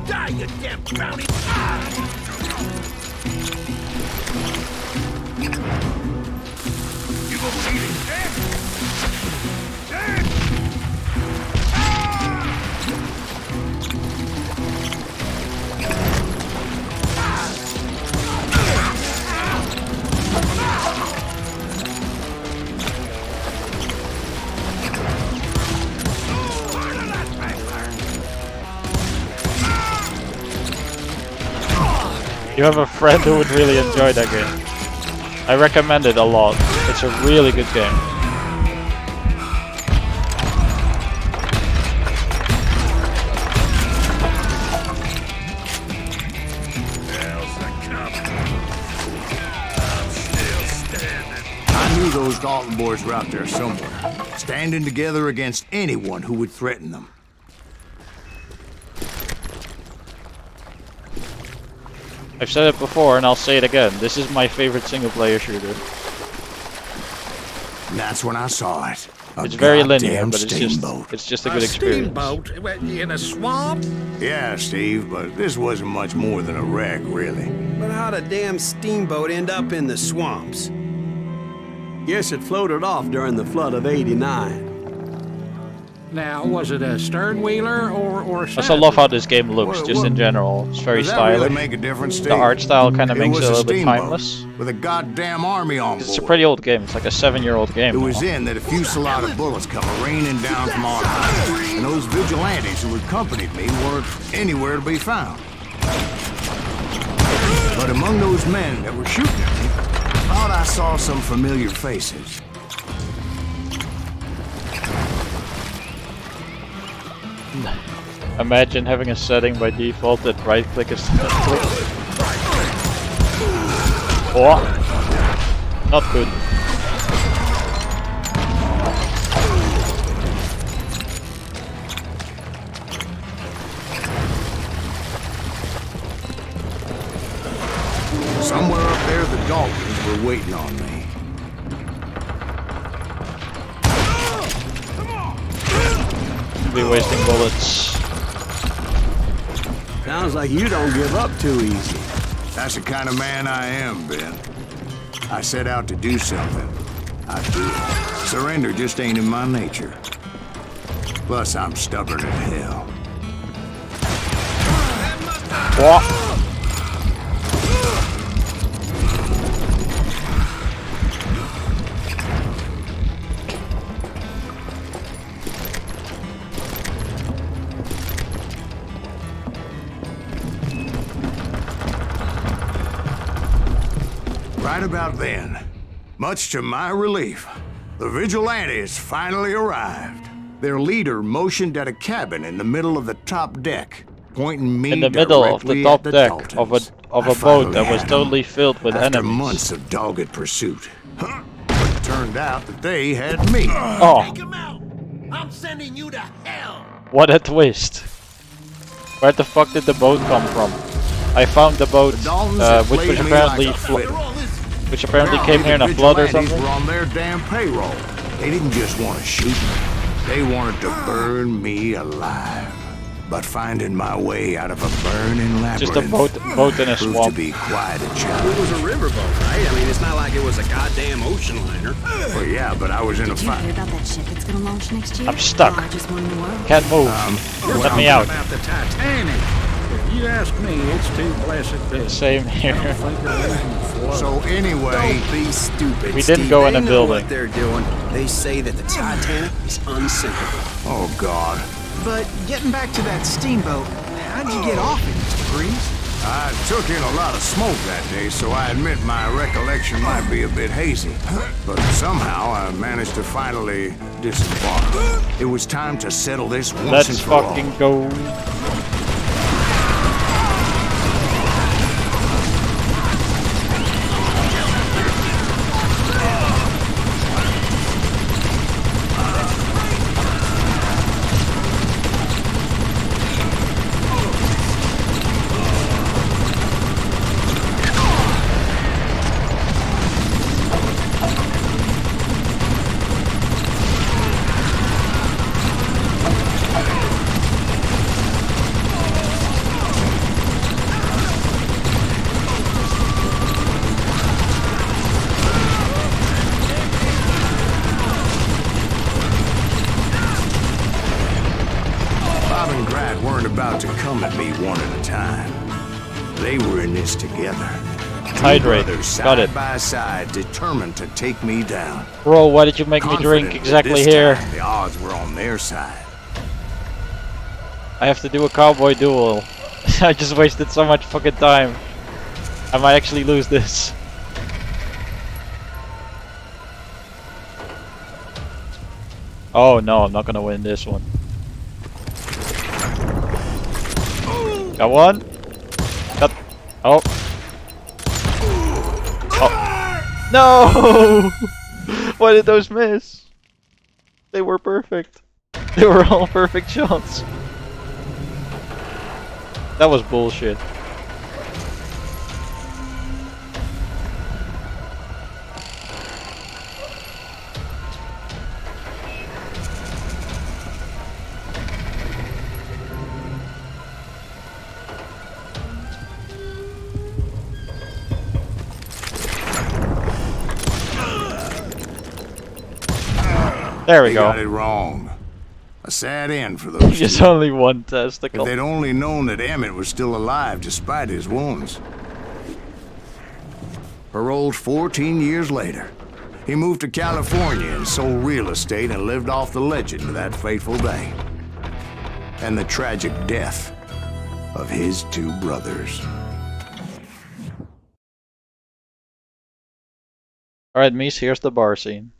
Die, you damn bounty! You go eating, damn! You have a friend who would really enjoy that game. I recommend it a lot. It's a really good game. I knew those Dalton boys were out there somewhere, standing together against anyone who would threaten them. I've said it before and I'll say it again. This is my favorite single-player shooter. And that's when I saw it. It's very linear, goddamn but it's just a good experience. Steamboat in a swamp? Yeah, Steve, but this wasn't much more than a wreck, really. But how'd a damn steamboat end up in the swamps? Guess it floated off during the flood of '89. Now, was it a stern wheeler or a I also love how this game looks, just in general. It's very Does that really stylish. make a difference, Steve? The art style kind of makes it was a little bit steamboat timeless. with a goddamn army on board. It's a pretty old game. It's like a 7-year-old game. It was now. then that a fusillade of bullets come raining down from on high, and those vigilantes who accompanied me weren't anywhere to be found. But among those men that were shooting at me, I thought I saw some familiar faces. Imagine having a setting by default that right click is click. Oh, not good. Somewhere up there, the Daltons were waiting on me. Be wasting bullets. Sounds like you don't give up too easy. That's the kind of man I am, Ben. I set out to do something. I do it. Surrender just ain't in my nature. Plus, I'm stubborn as hell. What? Right about then, much to my relief, the vigilantes finally arrived. Their leader motioned at a cabin in the middle of the top deck, pointing me In the middle of the directly top at the deck Daltons. of I a boat finally that was had 'em. totally filled with After enemies. months of dogged pursuit. But it turned out that they had me. Oh, Take him out! I'm sending you to hell! what a twist! Where the fuck did the boat come from? I found the boat, The Daltons had which was played me apparently like a fiddle. All this Which apparently came here in a flood or something. Were on their damn payroll. They didn't just want to shoot me. They wanted to burn me alive. But finding my way out of a burning labyrinth just a boat in a proved swamp. to be quite a challenge. It was a riverboat, right? I mean, it's not like it was a goddamn ocean liner. Well, yeah, but I was in a Did you fight. hear about that ship that's gonna launch next year? I'm stuck. The largest one in the world. Can't move. We're Let me talking out. about the Titanic. If you ask me, it's too blessed big. Same here. I don't think it'll even float. So anyway, Don't be stupid, We didn't Steve. go in They a know building. what they're doing. They say that the Titanic is unsinkable. oh God. But getting back to that steamboat, how'd you get off it, Mr. Greaves? I took in a lot of smoke that day, so I admit my recollection might be a bit hazy. But somehow I managed to finally disembark. It was time to settle this once and Let's for all. fucking go. Bob and Grant weren't about to come at me one at a time. They were in this together. Hydrate. Brothers Got side it. by side, determined to take me down. Bro, why did you make me drink Confident that exactly this here? time the odds were on their side. I have to do a cowboy duel. I just wasted so much fucking time. I might actually lose this. Oh no, I'm not gonna win this one. Got one. Got. Oh. Oh. No! Why did those miss? They were perfect. They were all perfect shots. That was bullshit. There we They go. got it wrong. A sad end for those Just two. only one If testicle. they'd only known that Emmett was still alive despite his wounds. Paroled 14 years later, he moved to California and sold real estate and lived off the legend of that fateful day. And the tragic death of his two brothers. Alright, Mies, here's the bar scene.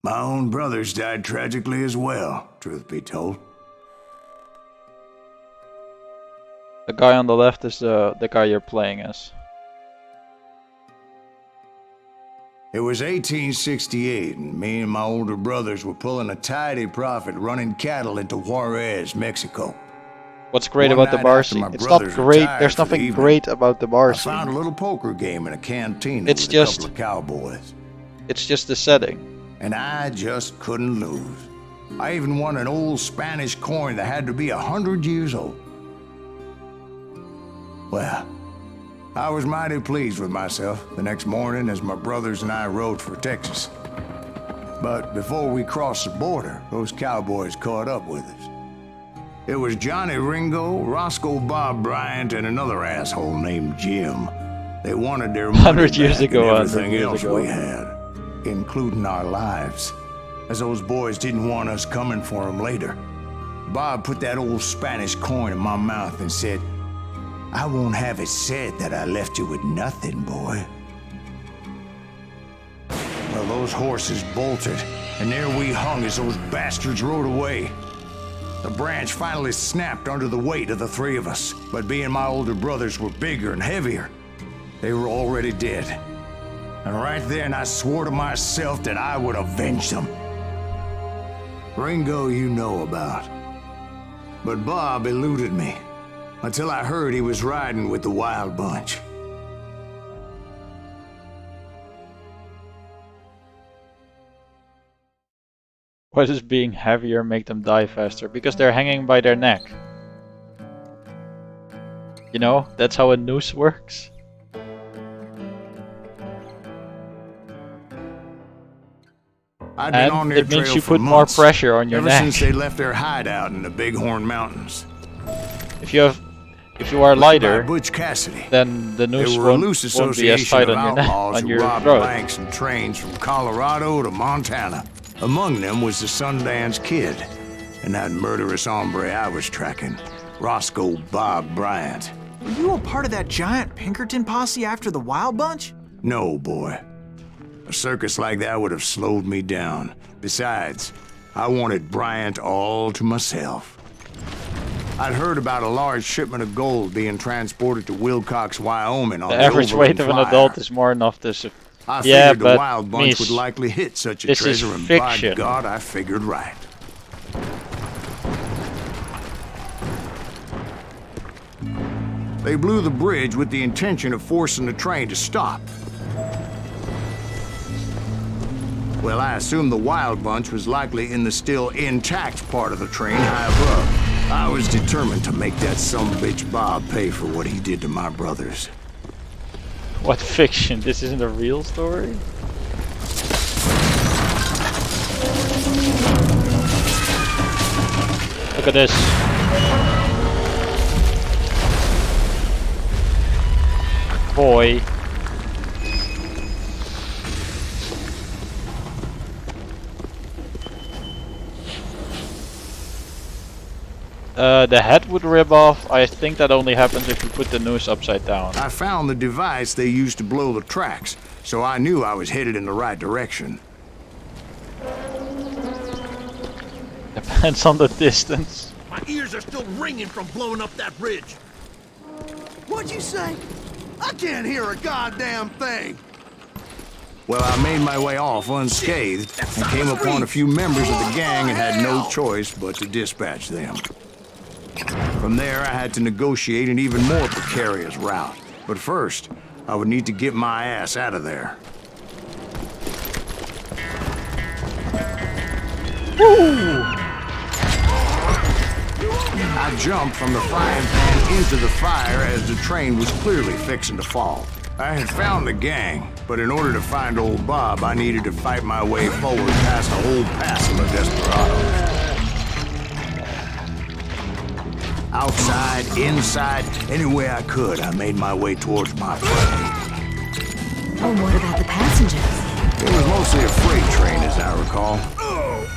My own brothers died tragically as well, truth be told. The guy on the left is the guy you're playing as. It was 1868, and me and my older brothers were pulling a tidy profit running cattle into Juarez, Mexico. What's great One about the night bar after scene? my It's not brothers great. retired There's for the nothing evening, great about the bar I found a scene. little poker game in a cantina It's with just- a couple of cowboys. It's just the setting. And I just couldn't lose. I even won an old Spanish coin that had to be 100 years old. Well, I was mighty pleased with myself the next morning as my brothers and I rode for Texas. But before we crossed the border, those cowboys caught up with us. It was Johnny Ringo, Roscoe Bob Bryant, and another asshole named Jim. They wanted their money 100 years back ago, and 100 everything years else ago. we had, including our lives, as those boys didn't want us coming for them later. Bob put that old Spanish coin in my mouth and said, "I won't have it said that I left you with nothing, boy." Well, those horses bolted, and there we hung as those bastards rode away. The branch finally snapped under the weight of the three of us, but being my older brothers were bigger and heavier, they were already dead. And right then I swore to myself that I would avenge them. Ringo you know about. But Bob eluded me, until I heard he was riding with the Wild Bunch. Why does being heavier make them die faster? Because they're hanging by their neck. You know, that's how a noose works. I'd been on And their it means trail you for put more months, pressure on your ever neck. since they left their hideout in the Bighorn Mountains. If you are lighter, Butch Cassidy, then the noose they were a won't loose be as association tight of on your neck, outlaws on who your robbed throat. banks and trains from Colorado to Montana. Among them was the Sundance Kid, and that murderous hombre I was tracking, Roscoe Bob Bryant. Were you a part of that giant Pinkerton posse after the Wild Bunch? No, boy. A circus like that would have slowed me down. Besides, I wanted Bryant all to myself. I'd heard about a large shipment of gold being transported to Wilcox, Wyoming on The the average weight of an Overland adult Flyer. is more enough to... I Yeah, figured the but Wild Bunch Mies, would likely hit such a this is treasure, and by fiction. God, I figured right. They blew the bridge with the intention of forcing the train to stop. Well, I assumed the Wild Bunch was likely in the still intact part of the train high above. I was determined to make that sumbitch Bob pay for what he did to my brothers. What fiction? This isn't a real story? Look at this. Boy. The head would rip off. I think that only happens if you put the noose upside down. I found the device they used to blow the tracks, so I knew I was headed in the right direction. Depends on the distance. My ears are still ringing from blowing up that bridge. What'd you say? I can't hear a goddamn thing. Well, I made my way off unscathed and came upon a few members of the gang and had no choice but to dispatch them. From there, I had to negotiate an even more precarious route. But first, I would need to get my ass out of there. I jumped from the frying pan into the fire as the train was clearly fixing to fall. I had found the gang, but in order to find old Bob, I needed to fight my way forward past a whole passel of desperados. Outside, inside, any way I could, I made my way towards my prey. Oh, what about the passengers? It was mostly a freight train, as I recall.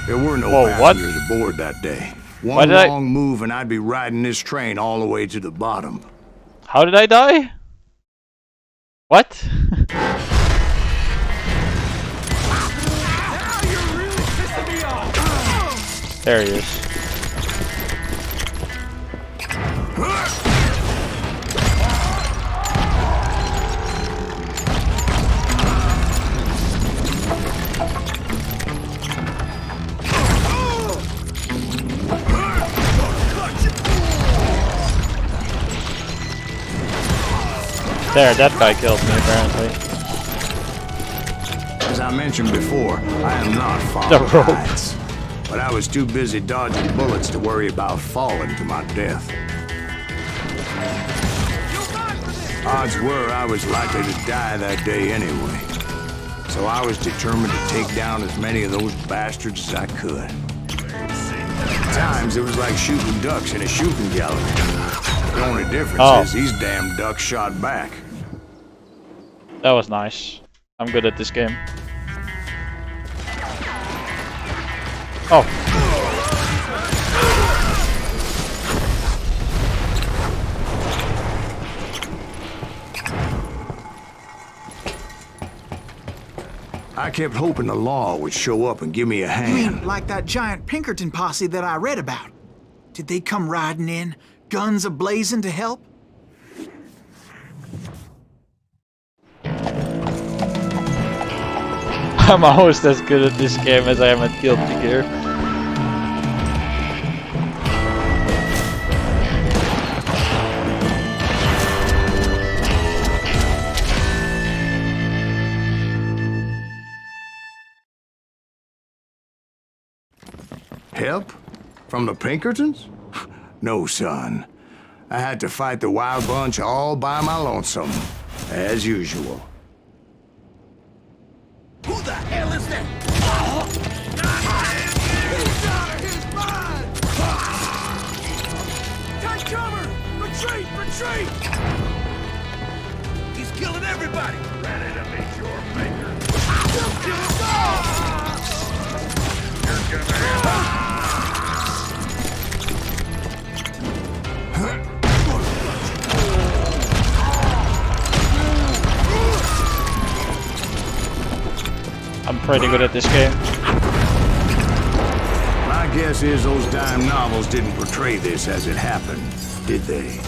There were no Whoa, what? passengers aboard that day. Why One did I- long move and I'd be riding this train all the way to the bottom. How did I die? What? There he is. There, that guy killed me apparently. As I mentioned before, I am not fond The of rope. heights. But I was too busy dodging bullets to worry about falling to my death. Odds were I was likely to die that day anyway. So I was determined to take down as many of those bastards as I could. At times, it was like shooting ducks in a shooting gallery. The only difference is these damn ducks shot back. That was nice. I'm good at this game. Oh. I kept hoping the law would show up and give me a You hand. mean like that giant Pinkerton posse that I read about? Did they come riding in, guns a-blazing to help? I'm almost as good at this game as I am at Guilty Gear. Help? From the Pinkertons? No, son. I had to fight the Wild Bunch all by my lonesome, as usual. Who the hell is that? Take cover! Retreat! Retreat! He's killing everybody! Ready to meet your maker. You're gonna have... I'm pretty good at this game. My guess is those dime novels didn't portray this as it happened, did they?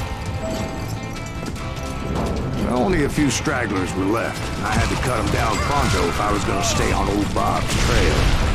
Only a few stragglers were left. I had to cut them down pronto if I was going to stay on old Bob's trail.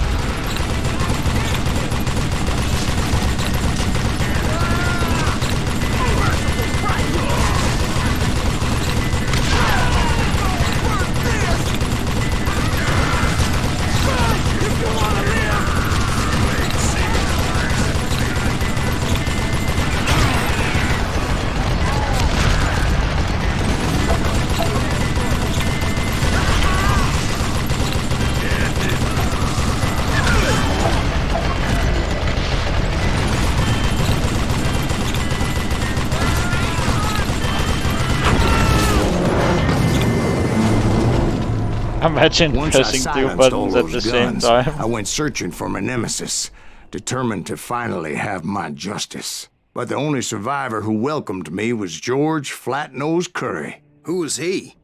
Imagine Once I pressing 2 silenced all buttons at those the same guns, time. I went searching for my nemesis, determined to finally have my justice. But the only survivor who welcomed me was George Flat-Nosed Curry. Who was he?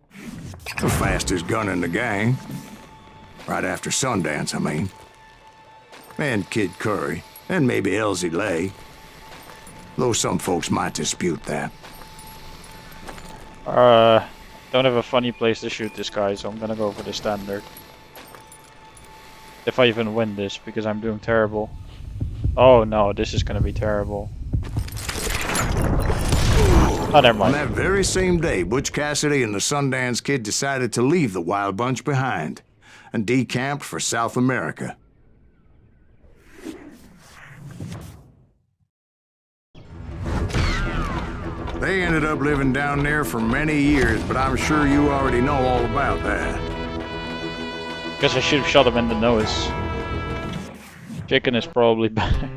The fastest gun in the gang. Right after Sundance, I mean. And Kid Curry, and maybe Elsie Lay. Though some folks might dispute that. Don't have a funny place to shoot this guy, so I'm gonna go for the standard. If I even win this, because I'm doing terrible. Oh no, this is gonna be terrible. Oh, never mind. On that very same day, Butch Cassidy and the Sundance Kid decided to leave the Wild Bunch behind and decamped for South America. They ended up living down there for many years, but I'm sure you already know all about that. Guess I should have shot him in the nose. Chicken is probably better.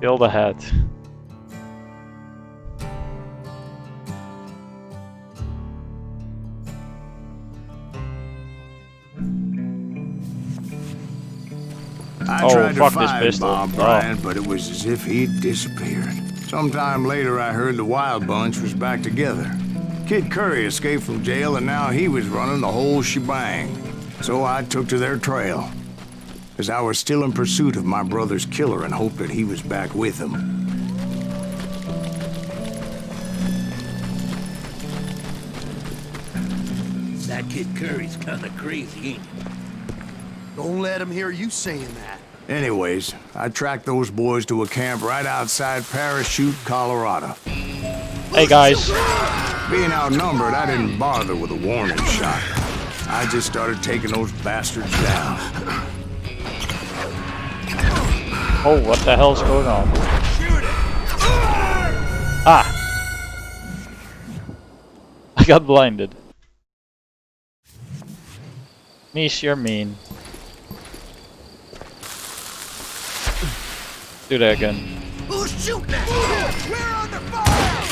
Kill the head. I tried to fuck find this pistol. Bob Bryant, but it was as if he'd disappeared. Sometime later, I heard the Wild Bunch was back together. Kid Curry escaped from jail, and now he was running the whole shebang. So I took to their trail, as I was still in pursuit of my brother's killer and hoped that he was back with him. That Kid Curry's kinda crazy, ain't he? Don't let him hear you saying that. Anyways, I tracked those boys to a camp right outside Parachute, Colorado. Hey guys. Being outnumbered, I didn't bother with a warning shot. I just started taking those bastards down. Oh, what the hell's going on? Ah! I got blinded. Niece, you're mean. Do that again. Who's shooting at us? We're under fire!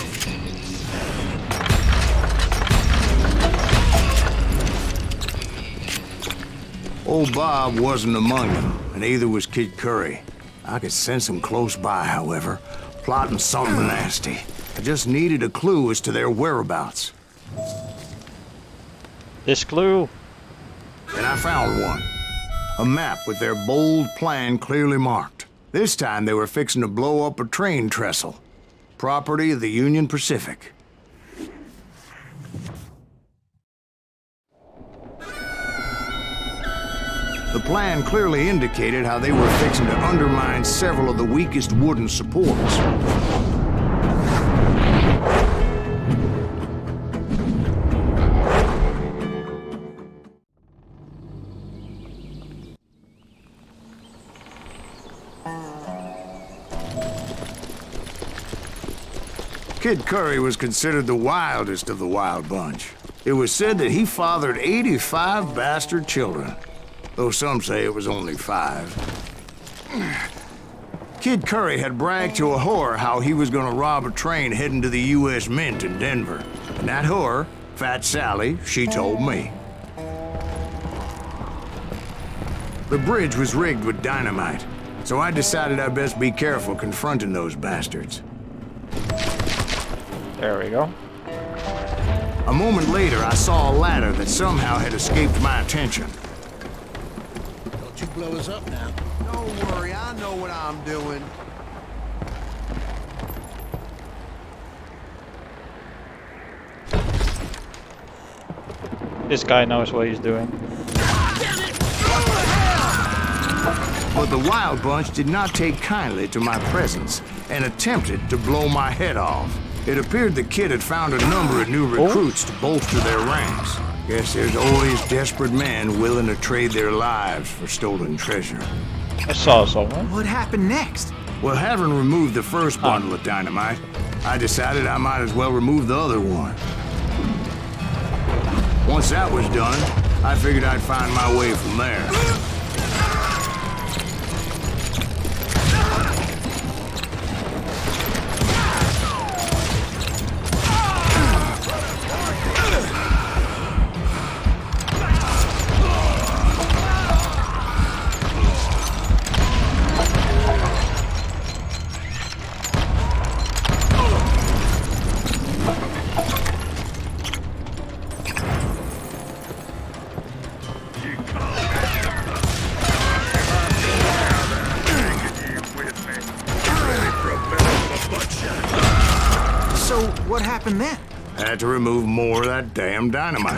Old Bob wasn't among them, and neither was Kid Curry. I could sense him close by, however, plotting something nasty. I just needed a clue as to their whereabouts. This clue? And I found one. A map with their bold plan clearly marked. This time they were fixing to blow up a train trestle. Property of the Union Pacific. The plan clearly indicated how they were fixing to undermine several of the weakest wooden supports. Kid Curry was considered the wildest of the wild bunch. It was said that he fathered 85 bastard children, though some say it was only 5. Kid Curry had bragged to a whore how he was gonna rob a train heading to the U.S. Mint in Denver. And that whore, Fat Sally, she told me. The bridge was rigged with dynamite, so I decided I'd best be careful confronting those bastards. There we go. A moment later, I saw a ladder that somehow had escaped my attention. Don't you blow us up now. Don't worry, I know what I'm doing. This guy knows what he's doing. But the wild bunch did not take kindly to my presence and attempted to blow my head off. It appeared the kid had found a number of new recruits to bolster their ranks. Guess there's always desperate men willing to trade their lives for stolen treasure. I saw someone. What happened next? Well, having removed the first bundle of dynamite, I decided I might as well remove the other one. Once that was done, I figured I'd find my way from there. So, what happened then? I had to remove more of that damn dynamite.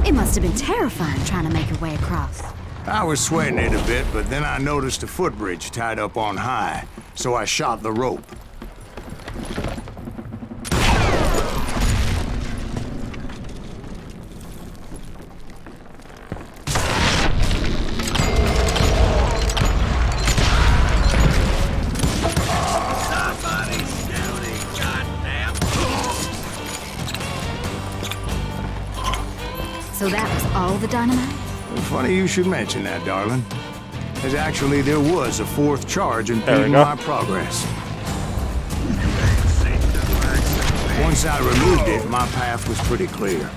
It must have been terrifying trying to make your way across. I was sweating it a bit, but then I noticed a footbridge tied up on high, so I shot the rope. So that was all the dynamite? Funny you should mention that, darling. As actually, there was a fourth charge impeding my progress. Once I removed it, my path was pretty clear.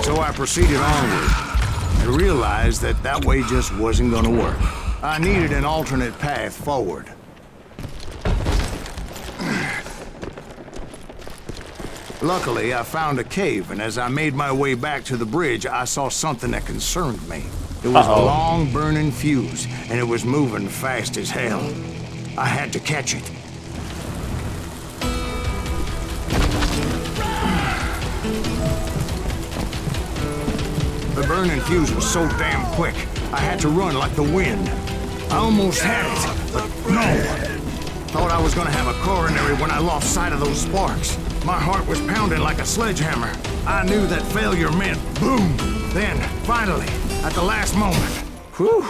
So I proceeded onward and realized that that way just wasn't gonna work. I needed an alternate path forward. Luckily, I found a cave, and as I made my way back to the bridge, I saw something that concerned me. It was a long burning fuse, and it was moving fast as hell. I had to catch it. The burning fuse was so damn quick, I had to run like the wind. I almost had it, but no. Thought I was gonna have a coronary when I lost sight of those sparks. My heart was pounding like a sledgehammer. I knew that failure meant boom. Then, finally, at the last moment, whew.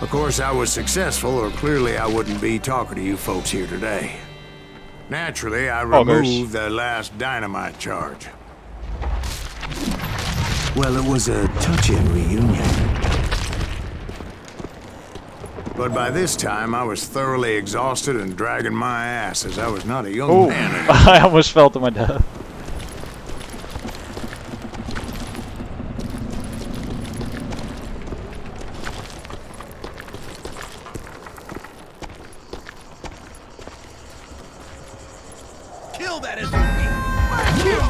Of course, I was successful, or clearly I wouldn't be talking to you folks here today. Naturally, I removed the last dynamite charge. Well, it was a touching reunion. But by this time, I was thoroughly exhausted and dragging my ass, as I was not a young man anymore. I almost fell to my death. Kill that SOB! Kill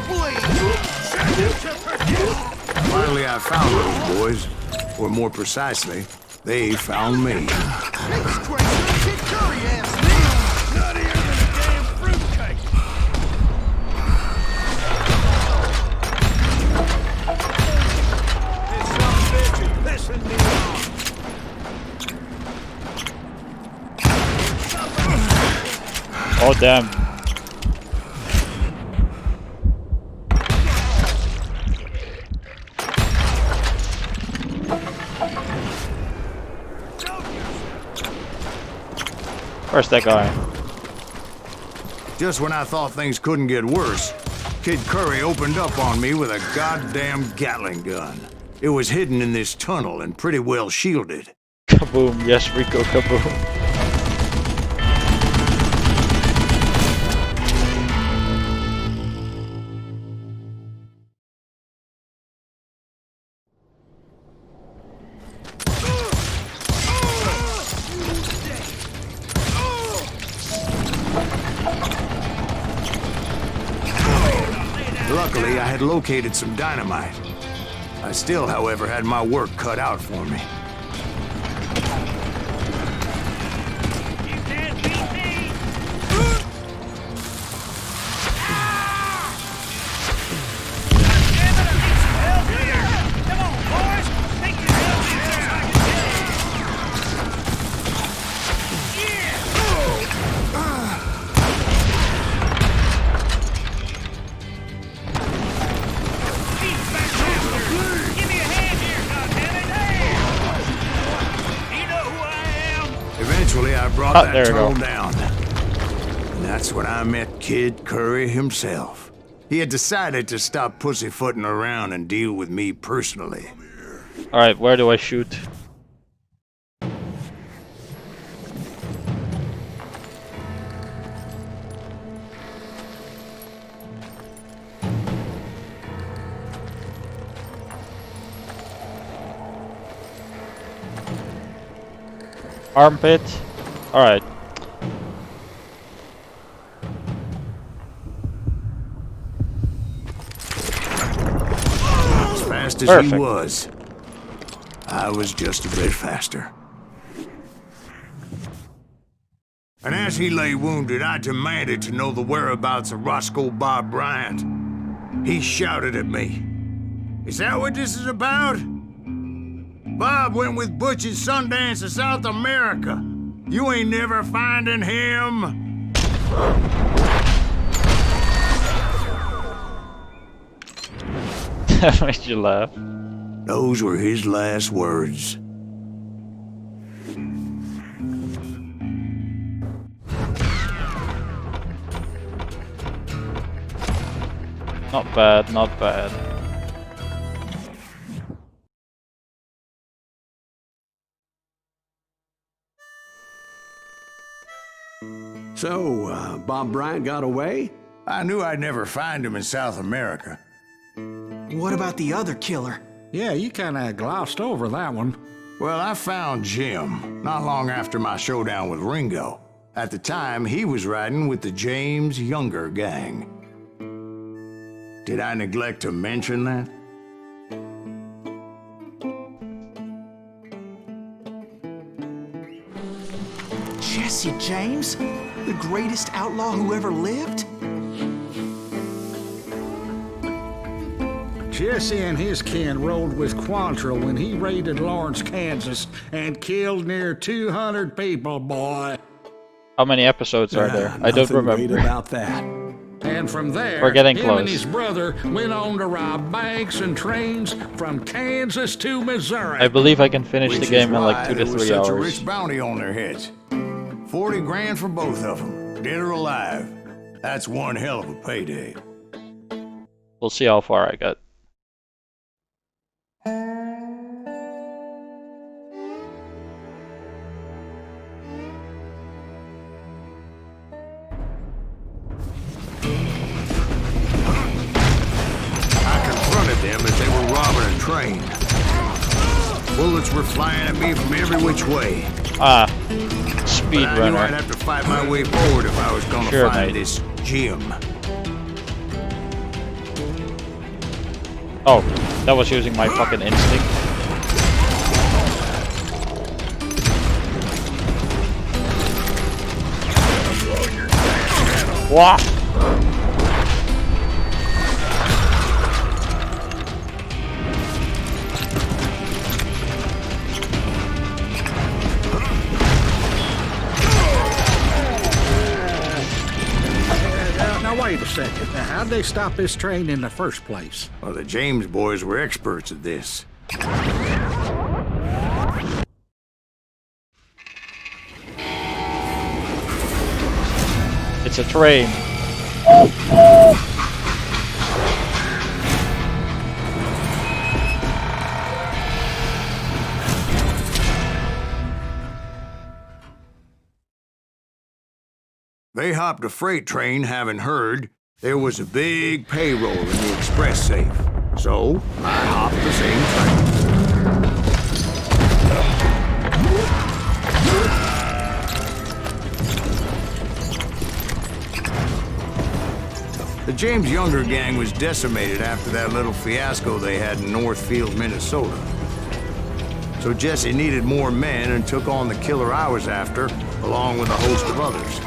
Finally, I found those boys, or more precisely, they found me. damn. Where's that guy? Just when I thought things couldn't get worse, Kid Curry opened up on me with a goddamn Gatling gun. It was hidden in this tunnel and pretty well shielded. Kaboom, yes, Rico, kaboom. Luckily, I had located some dynamite. I still, however, had my work cut out for me. Eventually, I brought that tunnel down. And that's when I met Kid Curry himself. He had decided to stop pussyfooting around and deal with me personally. Alright, where do I shoot? Armpit. Alright. As fast as he was, I was just a bit faster. And as he lay wounded, I demanded to know the whereabouts of Roscoe Bob Bryant. He shouted at me. "Is that what this is about? Bob went with Butch and Sundance to South America. You ain't never finding him." That made you laugh. Those were his last words. Not bad, not bad. So, Bob Bryant got away? I knew I'd never find him in South America. What about the other killer? Yeah, you kinda glossed over that one. Well, I found Jim not long after my showdown with Ringo. At the time, he was riding with the James Younger gang. Did I neglect to mention that? Jesse James? The greatest outlaw who ever lived? Jesse and his kin rode with Quantrill when he raided Lawrence, Kansas, and killed near 200 people, boy. How many episodes are there? I don't remember. About that. And from there, We're getting him close. and his brother went on to rob banks and trains from Kansas to Missouri. I believe I can finish the Which game is in like why 2 to there was 3 such a hours. rich bounty on their heads. 40 grand for both of them, dead or alive. That's one hell of a payday. We'll see how far I get. I confronted them as they were robbing a train. Bullets were flying at me from every which way. Ah, But I knew I'd speedrunner. have to fight my way forward if I was gonna Sure, find mate. this Jim. Oh, that was using my fucking instinct. What? Now, wait a second. Now, how'd they stop this train in the first place? Well, the James boys were experts at this. It's a train. They hopped a freight train having heard there was a big payroll in the express safe. So, I hopped the same train. The James Younger gang was decimated after that little fiasco they had in Northfield, Minnesota. So Jesse needed more men and took on the killer I was after, along with a host of others.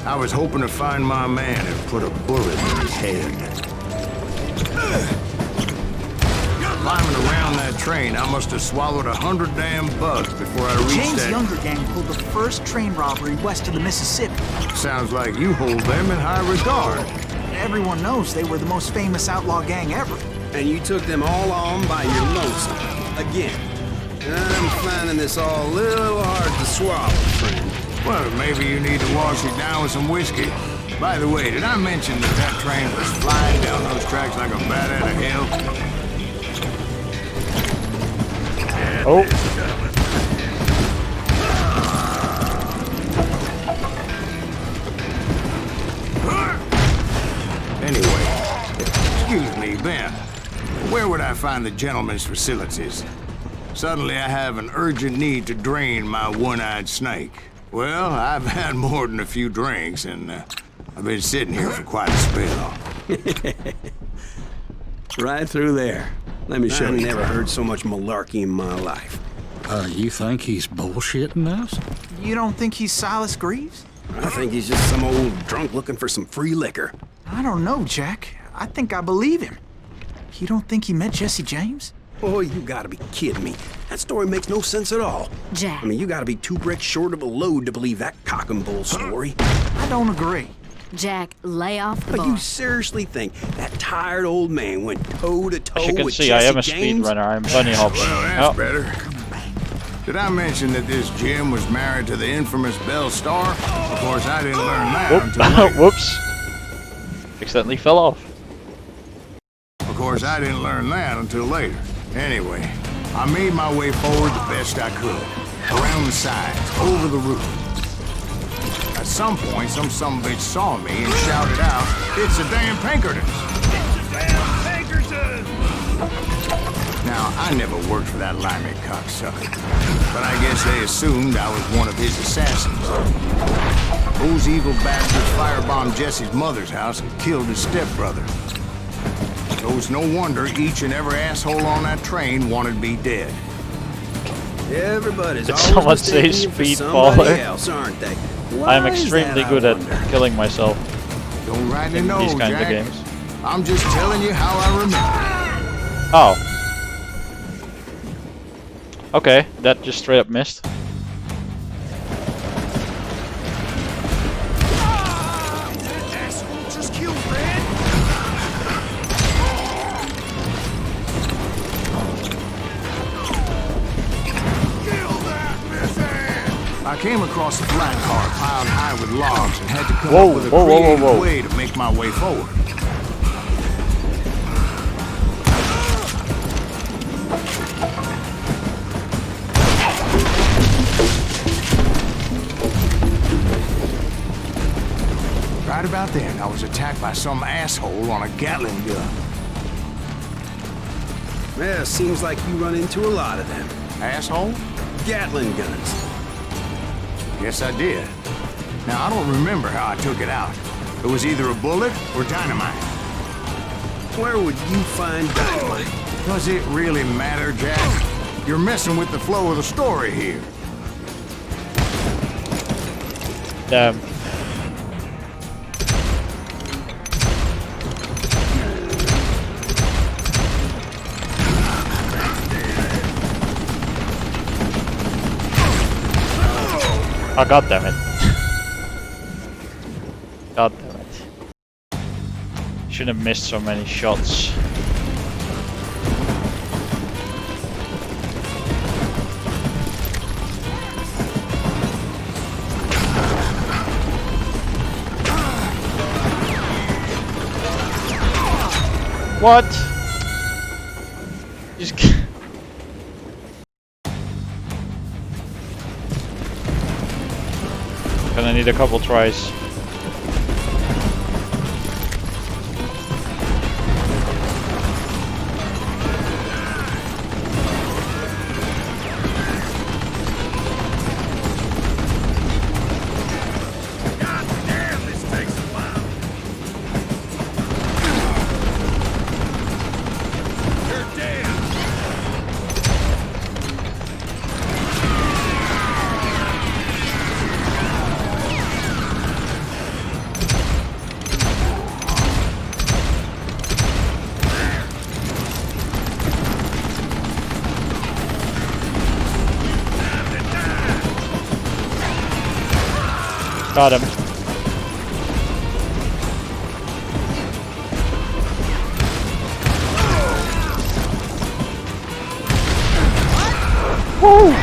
I was hoping to find my man and put a bullet in his head. Climbing around that train, I must have swallowed 100 damn bugs before I reached James that... Younger gang pulled the first train robbery west of the Mississippi. Sounds like you hold them in high regard. Everyone knows they were the most famous outlaw gang ever. And you took them all on by your lonesome. Again. I'm finding this all a little hard to swallow, friend. Well, maybe you need to wash it down with some whiskey. By the way, did I mention that that train was flying down those tracks like a bat out of hell? Oh. Anyway, excuse me, Ben. Where would I find the gentleman's facilities? Suddenly I have an urgent need to drain my one-eyed snake. Well, I've had more than a few drinks, and I've been sitting here for quite a spell. Right through there. Let me show I've you. never heard so much malarkey in my life. You think he's bullshitting us? You don't think he's Silas Greaves? I think he's just some old drunk looking for some free liquor. I don't know, Jack. I think I believe him. You don't think he met Jesse James? Oh, you gotta be kidding me. That story makes no sense at all. Jack. I mean, you gotta be 2 bricks short of a load to believe that cock and bull story. I don't agree. Jack, lay off the But bar. you seriously think that tired old man went toe-to-toe As you can with see, Jesse I am a James? speedrunner. I'm bunny hopping. Well, that's better. Did I mention that this Jim was married to the infamous Belle Starr? Of course, I didn't learn that until later. Whoops. Accidentally fell off. Of course, I didn't learn that until later. Anyway, I made my way forward the best I could. Around the sides, over the roof. At some point, some sumbitch saw me and shouted out, "It's a damn Pinkertons!" It's a damn Pinkertons! Now, I never worked for that limey cocksucker, but I guess they assumed I was one of his assassins. Those evil bastards firebombed Jesse's mother's house and killed his stepbrother. So it's no wonder each and every asshole on that train wanted me dead. Everybody's Did always someone say mistaking you for speedballer? somebody else, aren't they? Why I'm is extremely that, I good at wonder? killing myself Don't rightly in know, these kinds Jack. of games. I'm just telling you how I remember. Oh. Okay, that just straight up missed. Just kill Red. I came across a flat car piled high with logs and had to come Whoa, up with a whoa, whoa, whoa, creative whoa. way to make my way forward. Right about then, I was attacked by some asshole on a Gatling gun. Yeah, seems like you run into a lot of them. Asshole? Gatling guns. Yes, I did. Now, I don't remember how I took it out. It was either a bullet or dynamite. Where would you find dynamite? Does it really matter, Jack? You're messing with the flow of the story here. Damn. Oh, god damn it. God damn it. Should have missed so many shots. What? Just gonna need a couple tries. Got him. Woo!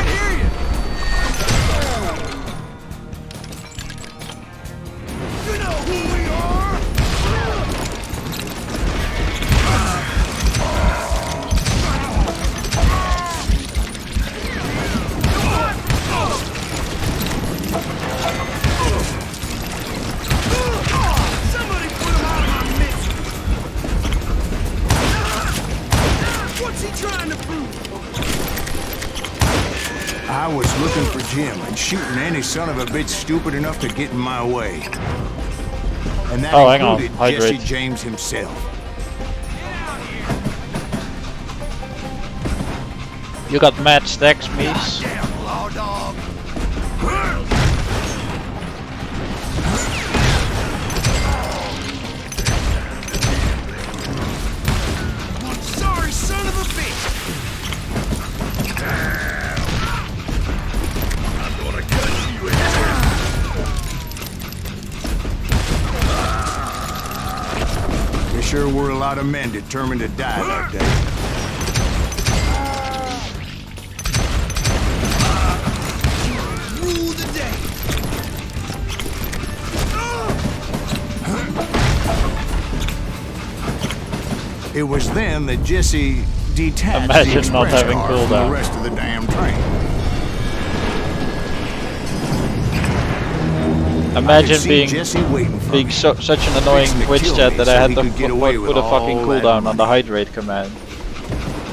I was looking for Jim and shooting any son of a bitch stupid enough to get in my way. And that included Jesse James himself. You got mad stacks, Mies. Sorry, son of a bitch! I'm gonna cut you in half. There sure were a lot of men determined to die that day. It was then that Jesse detached the express car from the rest of the damn train. Imagine being such an annoying Twitch chat that I had to put a fucking cooldown on the hydrate command.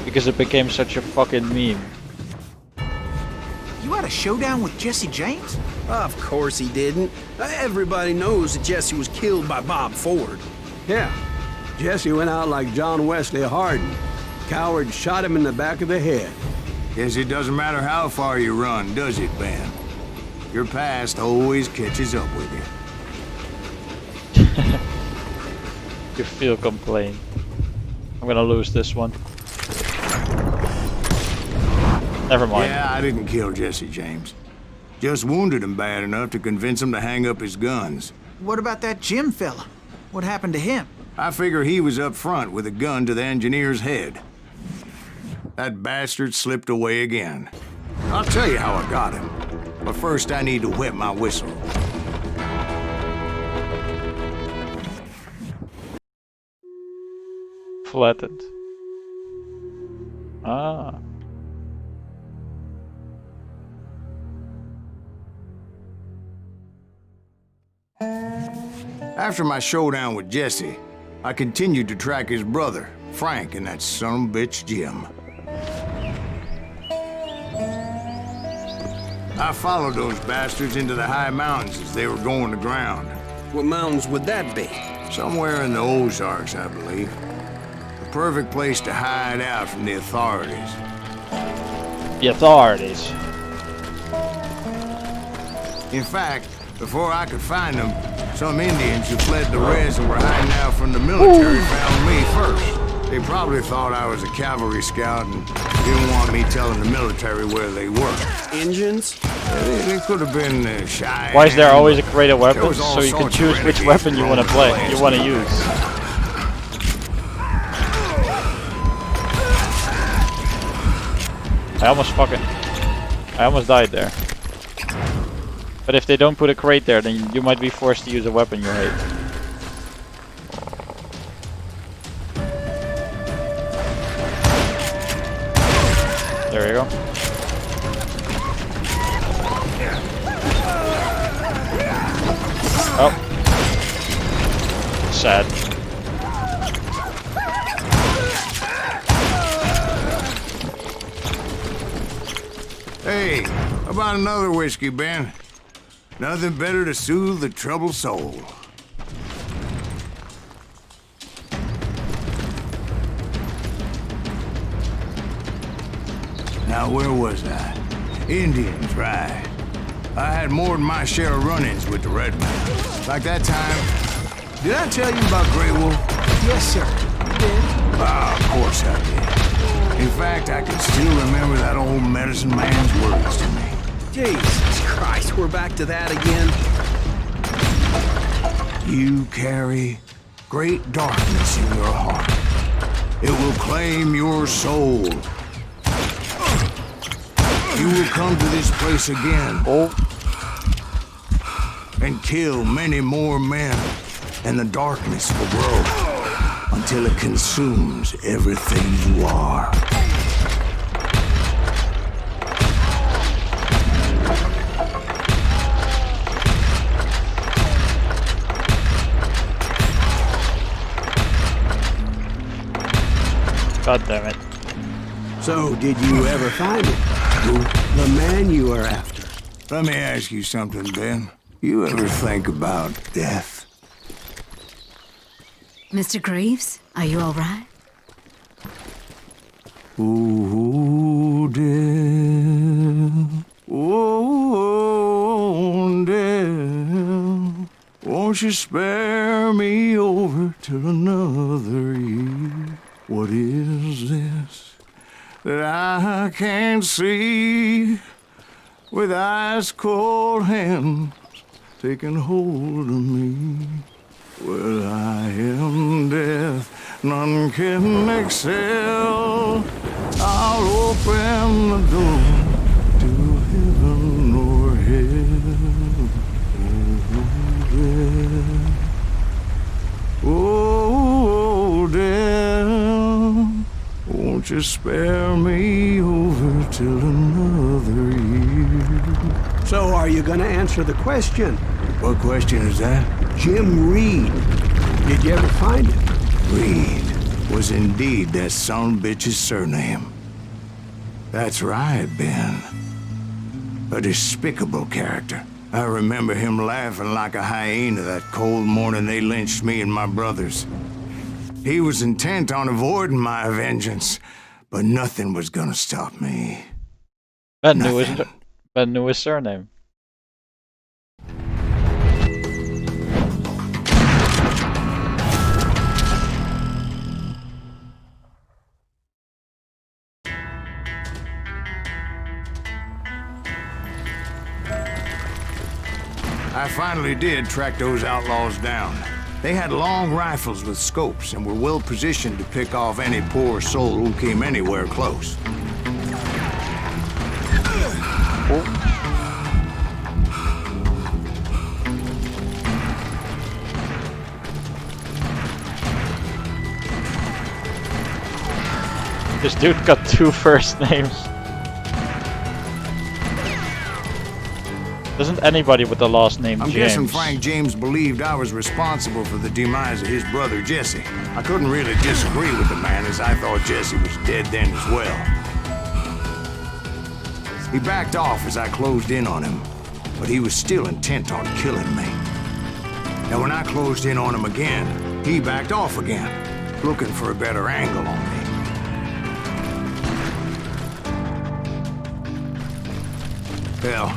Because it became such a fucking meme. You had a showdown with Jesse James? Of course he didn't. Everybody knows that Jesse was killed by Bob Ford. Yeah. Jesse went out like John Wesley Hardin. Coward shot him in the back of the head. Guess it doesn't matter how far you run, does it, Ben? Your past always catches up with you. You feel complain. I'm gonna lose this one. Never mind. Yeah, I didn't kill Jesse James. Just wounded him bad enough to convince him to hang up his guns. What about that Jim fella? What happened to him? I figure he was up front with a gun to the engineer's head. That bastard slipped away again. I'll tell you how I got him. But first I need to wet my whistle. Flattened. Ah. After my showdown with Jesse, I continued to track his brother, Frank, and that son of a bitch, Jim. I followed those bastards into the high mountains as they were going to ground. What mountains would that be? Somewhere in the Ozarks, I believe. The perfect place to hide out from the authorities. The authorities? In fact, before I could find them, some Indians who fled the res and were hiding out from the military found me first. They probably thought I was a cavalry scout and didn't want me telling the military where they were. Engines? They could have been shy. Why is there always a crate of weapons so you can choose which weapon you want to play, you want to use? I almost died there. But if they don't put a crate there, then you might be forced to use a weapon you hate. There you go. Oh. Sad. Hey, how about another whiskey, Ben? Nothing better to soothe the troubled soul. Now, where was I? Indians, right. I had more than my share of run-ins with the red man. Like that time. Did I tell you about Grey Wolf? Yes, sir. You did. Ah, of course I did. In fact, I can still remember that old medicine man's words to me. Jesus Christ, we're back to that again. You carry great darkness in your heart. It will claim your soul. You will come to this place again. And kill many more men. And the darkness will grow until it consumes everything you are. God damn it. So, did you ever find it? The man you are after? Let me ask you something, Ben. You ever think about death? Mr. Greaves, are you all right? Ooh, death. Oh, death. Won't you spare me over till another year? What is this that I can't see with ice cold hands taking hold of me? Well, I am death, none can excel. I'll open the door to heaven or hell. Oh, death, won't you spare me over till another year? So, are you gonna answer the question? What question is that? Jim Reed. Did you ever find him? Reed was indeed that son bitch's surname. That's right, Ben. A despicable character. I remember him laughing like a hyena that cold morning they lynched me and my brothers. He was intent on avoiding my vengeance, but nothing was gonna stop me. Ben knew his surname. I finally did track those outlaws down. They had long rifles with scopes and were well positioned to pick off any poor soul who came anywhere close. This dude got 2 first names. Doesn't anybody with the last name I'm James? guessing Frank James believed I was responsible for the demise of his brother Jesse. I couldn't really disagree with the man, as I thought Jesse was dead then as well. He backed off as I closed in on him, but he was still intent on killing me. And when I closed in on him again, he backed off again, looking for a better angle on me. Hell,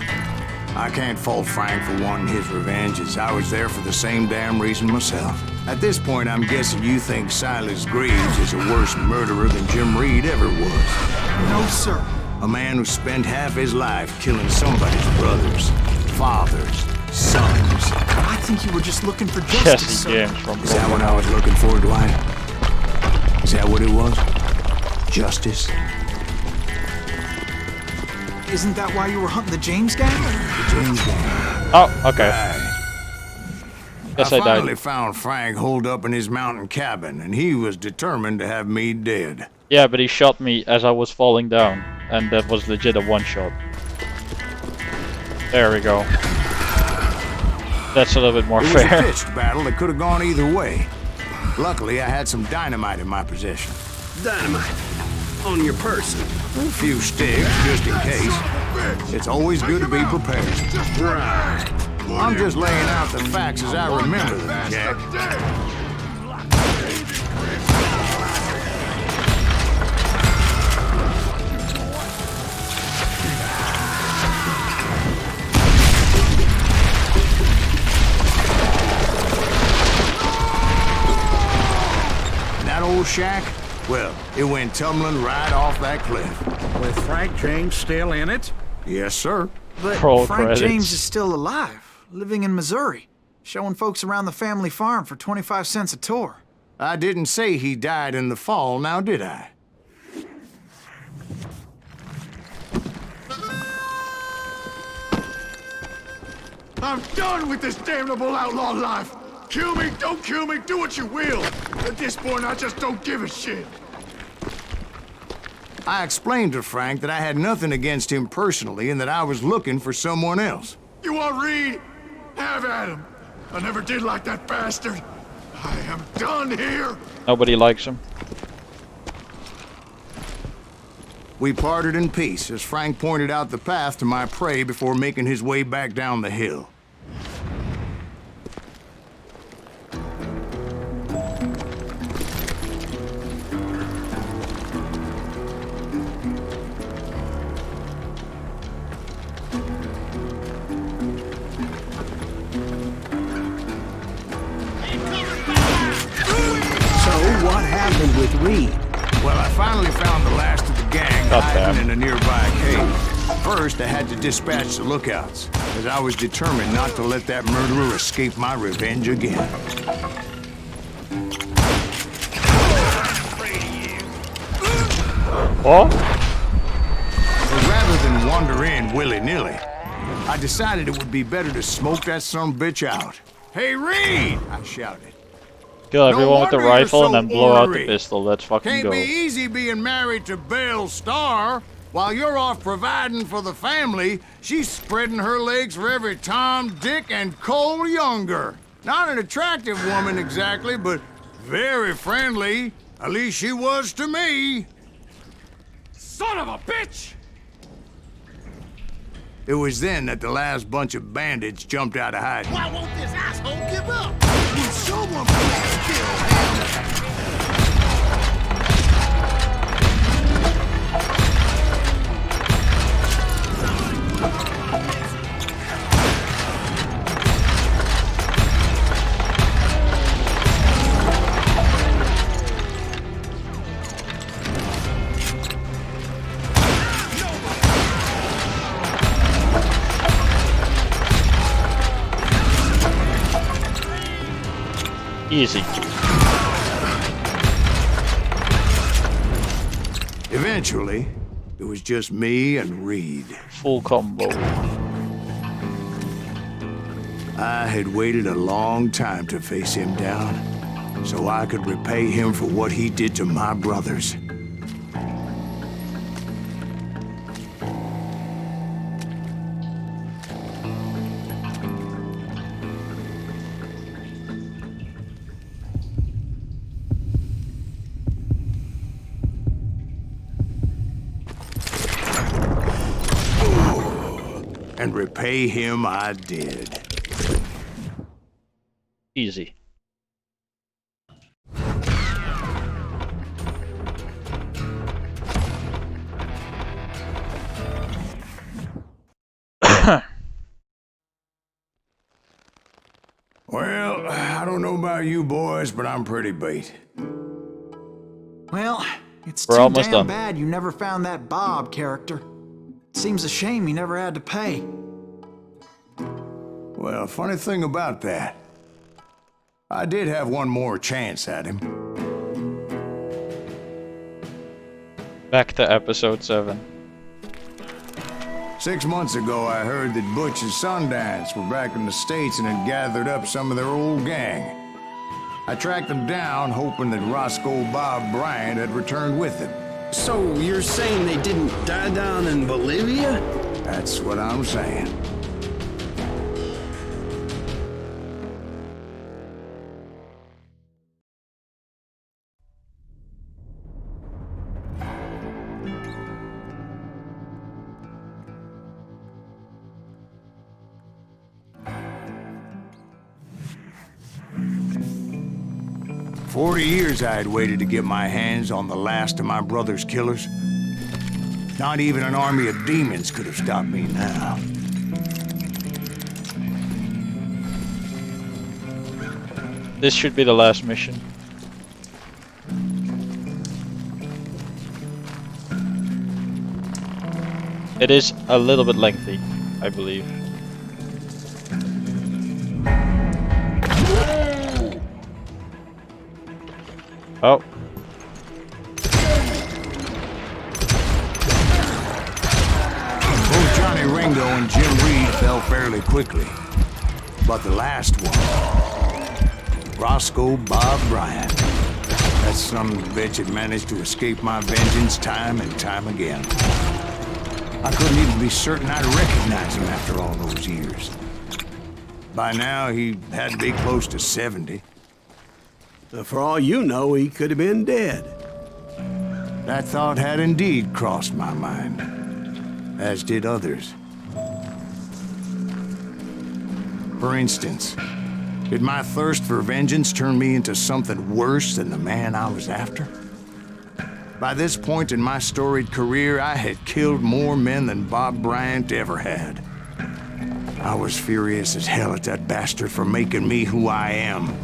I can't fault Frank for wanting his revenge, as I was there for the same damn reason myself. At this point, I'm guessing you think Silas Greaves is a worse murderer than Jim Reed ever was. No, sir. A man who spent half his life killing somebody's brothers, fathers, sons. I think you were just looking for justice, Jesse James from Is that what I was looking for, Dwight? Is that what it was? Justice? Isn't that why you were hunting the James gang? The James gang. Oh, okay. Guess I finally died. found Frank holed up in his mountain cabin, and he was determined to have me dead. Yeah, but he shot me as I was falling down, and that was legit a one-shot. There we go. That's a little bit more It fair. was a pitched battle that could have gone either way. Luckily, I had some dynamite in my possession. Dynamite. On your person. A few sticks, just in case. It's always good to be prepared. Right. I'm just laying out the facts as I remember them, Jack. That old shack? Well, it went tumbling right off that cliff. With Frank James still in it? Yes, sir. But Roll Frank credits. James is still alive, living in Missouri, showing folks around the family farm for 25 cents a tour. I didn't say he died in the fall, now did I? I'm done with this damnable outlaw life. Kill me, don't kill me, do what you will. At this point, I just don't give a shit. I explained to Frank that I had nothing against him personally and that I was looking for someone else. You want Reed? Have at him. I never did like that bastard. I am done here. Nobody likes him. We parted in peace as Frank pointed out the path to my prey before making his way back down the hill. What happened with Reed? Well, I finally found the last of the gang hiding in a nearby cave. First, I had to dispatch the lookouts, as I was determined not to let that murderer escape my revenge again. What? But rather than wander in willy-nilly, I decided it would be better to smoke that sumbitch out. Hey, Reed! I shouted. Kill everyone with the wonder you're rifle and so then blow out the ornery. pistol. Let's fucking Can't go. be easy being married to Belle Starr. While you're off providing for the family, she's spreading her legs for every Tom, Dick, and Cole Younger. Not an attractive woman exactly, but very friendly. At least she was to me. Son of a bitch! It was then that the last bunch of bandits jumped out of hiding. Why won't this asshole give up? Will someone please kill him? Easy. Eventually, it was just me and Reed. Full combo. I had waited a long time to face him down, so I could repay him for what he did to my brothers. And repay him I did. Easy. Well, I don't know about you boys, but I'm pretty beat. Well, it's We're too almost damn done. bad you never found that Bob character. Seems a shame you never had to pay. Well, funny thing about that, I did have one more chance at him. Back to episode 7. 6 months ago, I heard that Butch and Sundance were back in the States and had gathered up some of their old gang. I tracked them down, hoping that Roscoe Bob Bryant had returned with them. So you're saying they didn't die down in Bolivia? That's what I'm saying. For 40 years I had waited to get my hands on the last of my brother's killers. Not even an army of demons could have stopped me now. This should be the last mission. It is a little bit lengthy, I believe. Oh. Both Johnny Ringo and Jim Reed fell fairly quickly. But the last one, Roscoe Bob Bryant, that son of a bitch had managed to escape my vengeance time and time again. I couldn't even be certain I'd recognize him after all those years. By now, he had to be close to 70. For all you know, he could have been dead. That thought had indeed crossed my mind, as did others. For instance, did my thirst for vengeance turn me into something worse than the man I was after? By this point in my storied career, I had killed more men than Bob Bryant ever had. I was furious as hell at that bastard for making me who I am.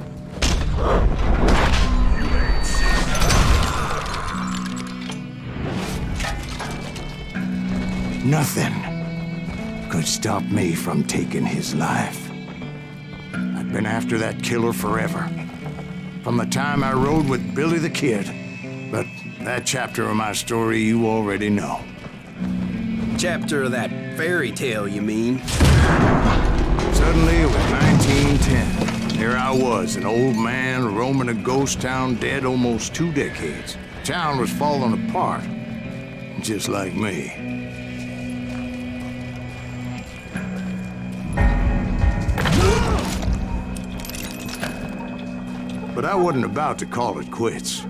Nothing could stop me from taking his life. I'd been after that killer forever. From the time I rode with Billy the Kid. But that chapter of my story you already know. Chapter of that fairy tale, you mean? Suddenly, it was 1910. Here I was, an old man roaming a ghost town dead almost 2 decades. The town was falling apart, just like me. But I wasn't about to call it quits.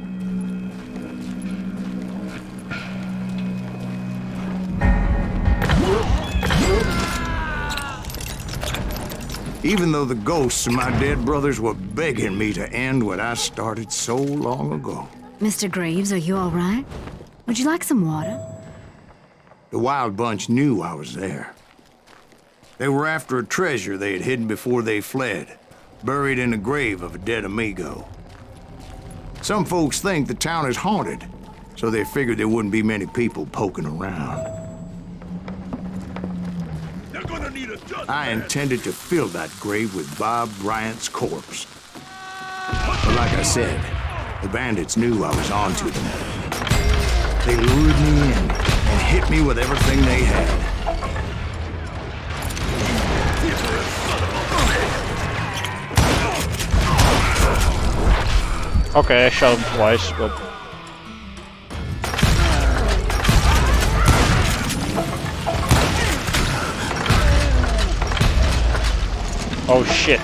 Even though the ghosts of my dead brothers were begging me to end what I started so long ago. Mr. Graves, are you all right? Would you like some water? The Wild Bunch knew I was there. They were after a treasure they had hidden before they fled, buried in the grave of a dead amigo. Some folks think the town is haunted, so they figured there wouldn't be many people poking around. I intended to fill that grave with Bob Bryant's corpse. But like I said, the bandits knew I was onto them. They lured me in and hit me with everything they had. Okay, I shot him twice, but... Oh shit.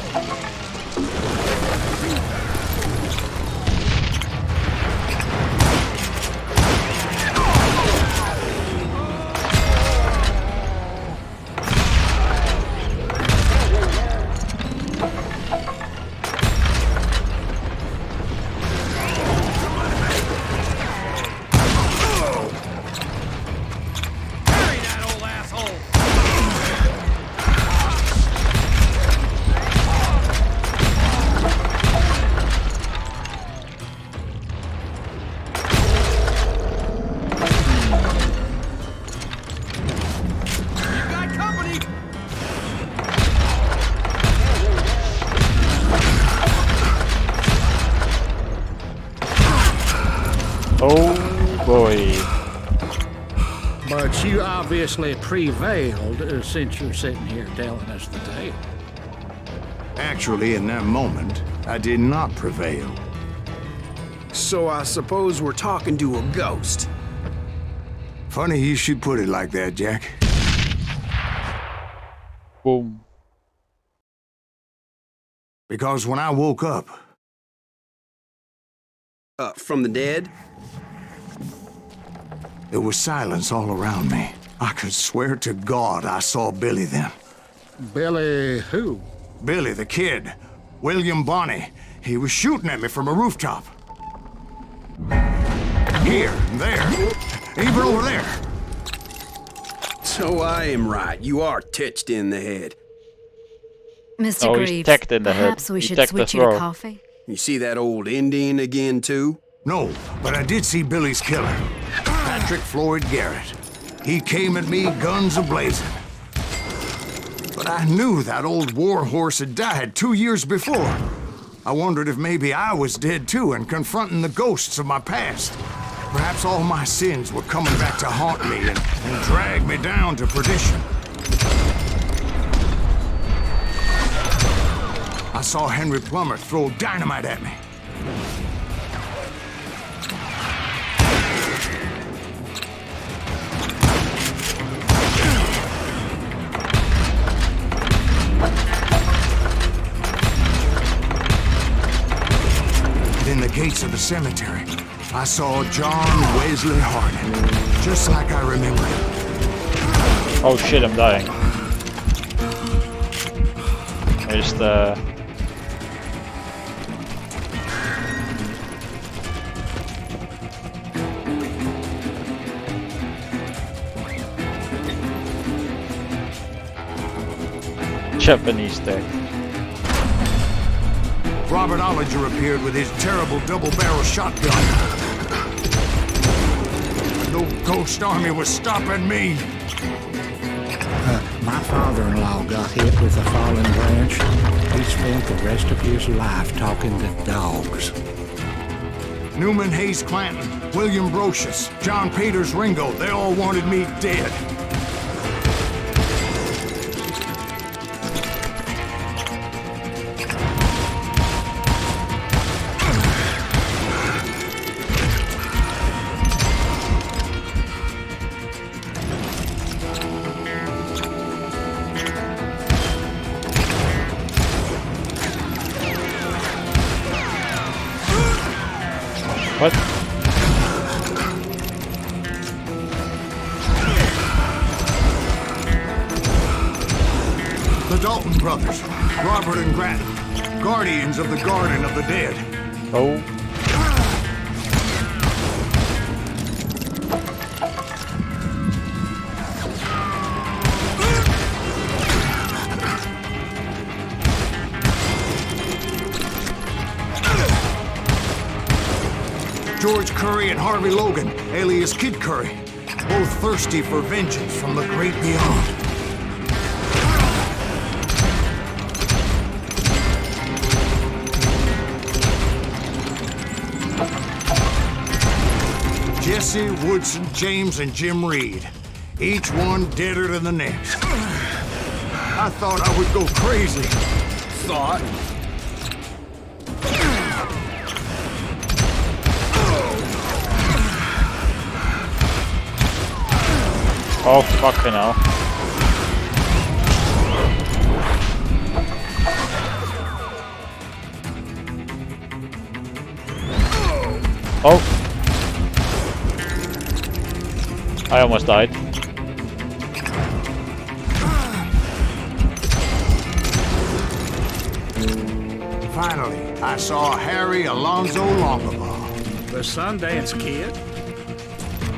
Oh boy. But you obviously prevailed since you're sitting here telling us the tale. Actually, in that moment, I did not prevail. So I suppose we're talking to a ghost. Funny you should put it like that, Jack. Boom. Because when I woke up, From the dead? there was silence all around me. I could swear to God I saw Billy then. Billy who? Billy, the kid. William Bonney. He was shooting at me from a rooftop. Here, there, even over there. So I am right. You are touched in the head. Mr. Oh, he's Greaves, tacked in the head. perhaps we He should tacked the switch you to throat. coffee? You see that old Indian again, too? No, but I did see Billy's killer, Patrick Floyd Garrett. He came at me, guns a-blazing. But I knew that old war horse had died 2 years before. I wondered if maybe I was dead too and confronting the ghosts of my past. Perhaps all my sins were coming back to haunt me and drag me down to perdition. I saw Henry Plummer throw dynamite at me. In the gates of the cemetery, I saw John Wesley Hardin, just like I remember him. Oh shit, I'm dying. I just Japanese day. Robert Ollinger appeared with his terrible double-barrel shotgun. No ghost army was stopping me. My father-in-law got hit with a fallen branch. He spent the rest of his life talking to dogs. Newman Hayes Clanton, William Brocious, John Peters Ringo, they all wanted me dead. What? The Dalton brothers, Robert and Grattan, guardians of the Garden of the Dead. Oh. George Curry and Harvey Logan, alias Kid Curry, both thirsty for vengeance from the great beyond. Jesse, Woodson, James, and Jim Reed, each one deader than the next. I thought I would go crazy. Thought? Oh, fucking hell. Oh. I almost died. Finally, I saw Harry Alonzo Longabaugh. The Sundance Kid?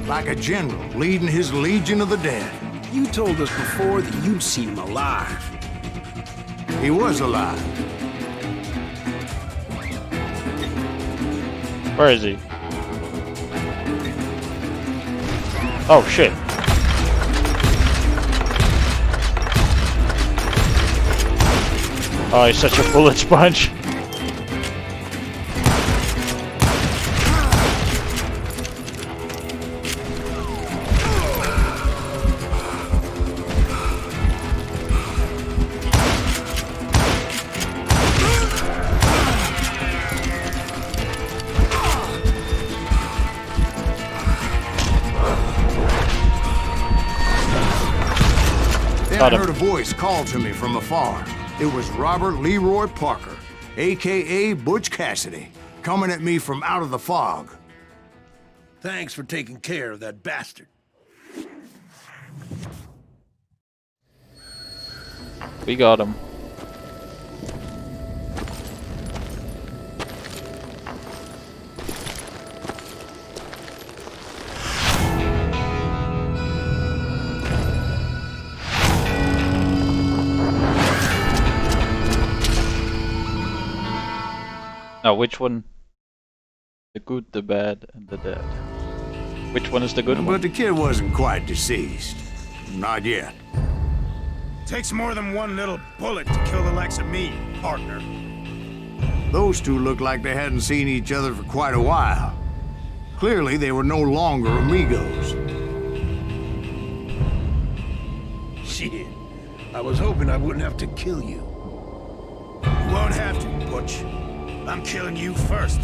Like a general leading his legion of the dead. You told us before that you'd seen him alive. He was alive. Where is he? Oh shit. Oh, he's such a bullet sponge. I heard a voice call to me from afar. It was Robert Leroy Parker, a.k.a. Butch Cassidy, coming at me from out of the fog. Thanks for taking care of that bastard. We got him. Now, which one? The good, the bad, and the dead. Which one is the good one? But the kid wasn't quite deceased. Not yet. Takes more than one little bullet to kill the likes of me, partner. Those two looked like they hadn't seen each other for quite a while. Clearly, they were no longer amigos. Shit. I was hoping I wouldn't have to kill you. You won't have to, Butch. I'm killing you first.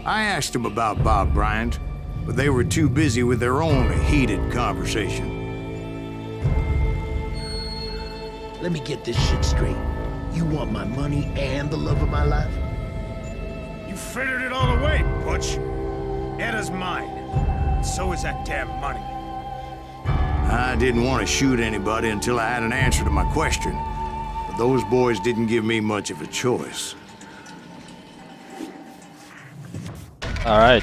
I asked them about Bob Bryant, but they were too busy with their own heated conversation. Let me get this shit straight. You want my money and the love of my life? You frittered it all away, Butch. Eda's mine. So is that damn money. I didn't want to shoot anybody until I had an answer to my question, but those boys didn't give me much of a choice. All right.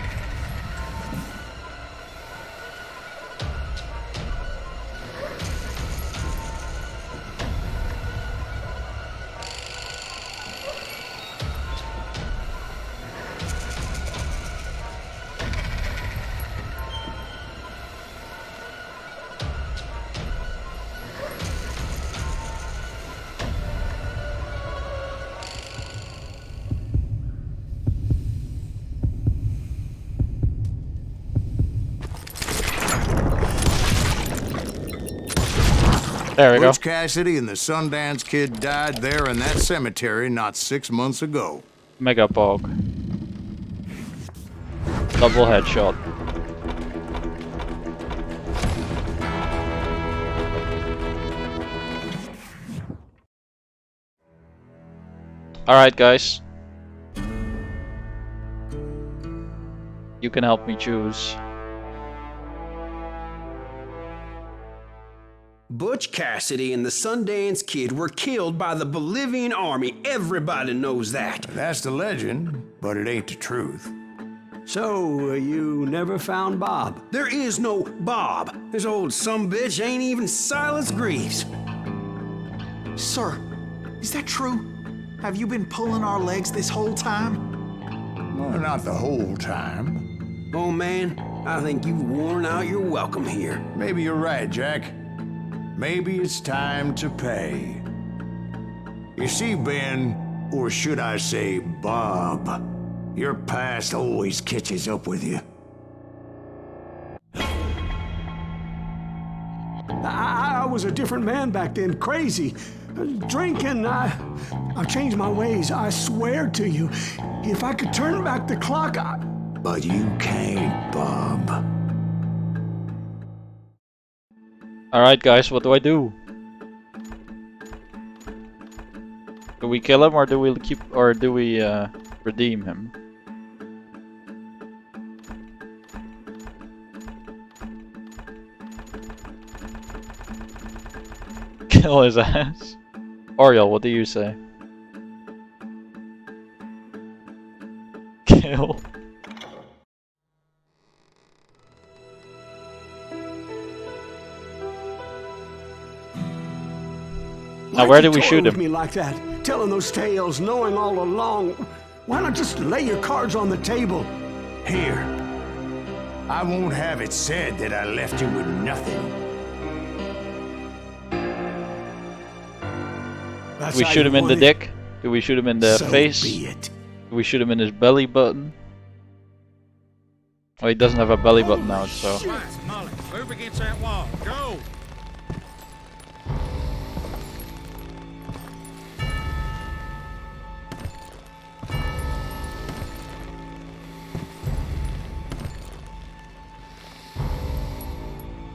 There we go. Butch Cassidy and the Sundance Kid died there in that cemetery not 6 months ago. Mega Bog. Double headshot. Alright, guys. You can help me choose. Butch Cassidy and the Sundance Kid were killed by the Bolivian army. Everybody knows that. That's the legend, but it ain't the truth. So, you never found Bob? There is no Bob. This old sumbitch ain't even Silas Greaves. Sir, is that true? Have you been pulling our legs this whole time? Well, not the whole time. Oh man, I think you've worn out your welcome here. Maybe you're right, Jack. Maybe it's time to pay. You see, Ben, or should I say Bob, your past always catches up with you. I was a different man back then, crazy. Drinking, I've changed my ways, I swear to you. If I could turn back the clock, But you can't, Bob. Alright, guys, what do I do? Do we kill him or do we redeem him? Kill his ass. Oriel, what do you say? Kill. Now where do we shoot him? Me like that, telling those tales, knowing all along. Why not just lay your cards on the table? Here. I won't have it said that I left you with nothing. Do we shoot him in the dick? Do we shoot him in the face? Do we shoot him in his belly button? Oh, he doesn't have a belly button now, so. Molly, move against that wall. Go!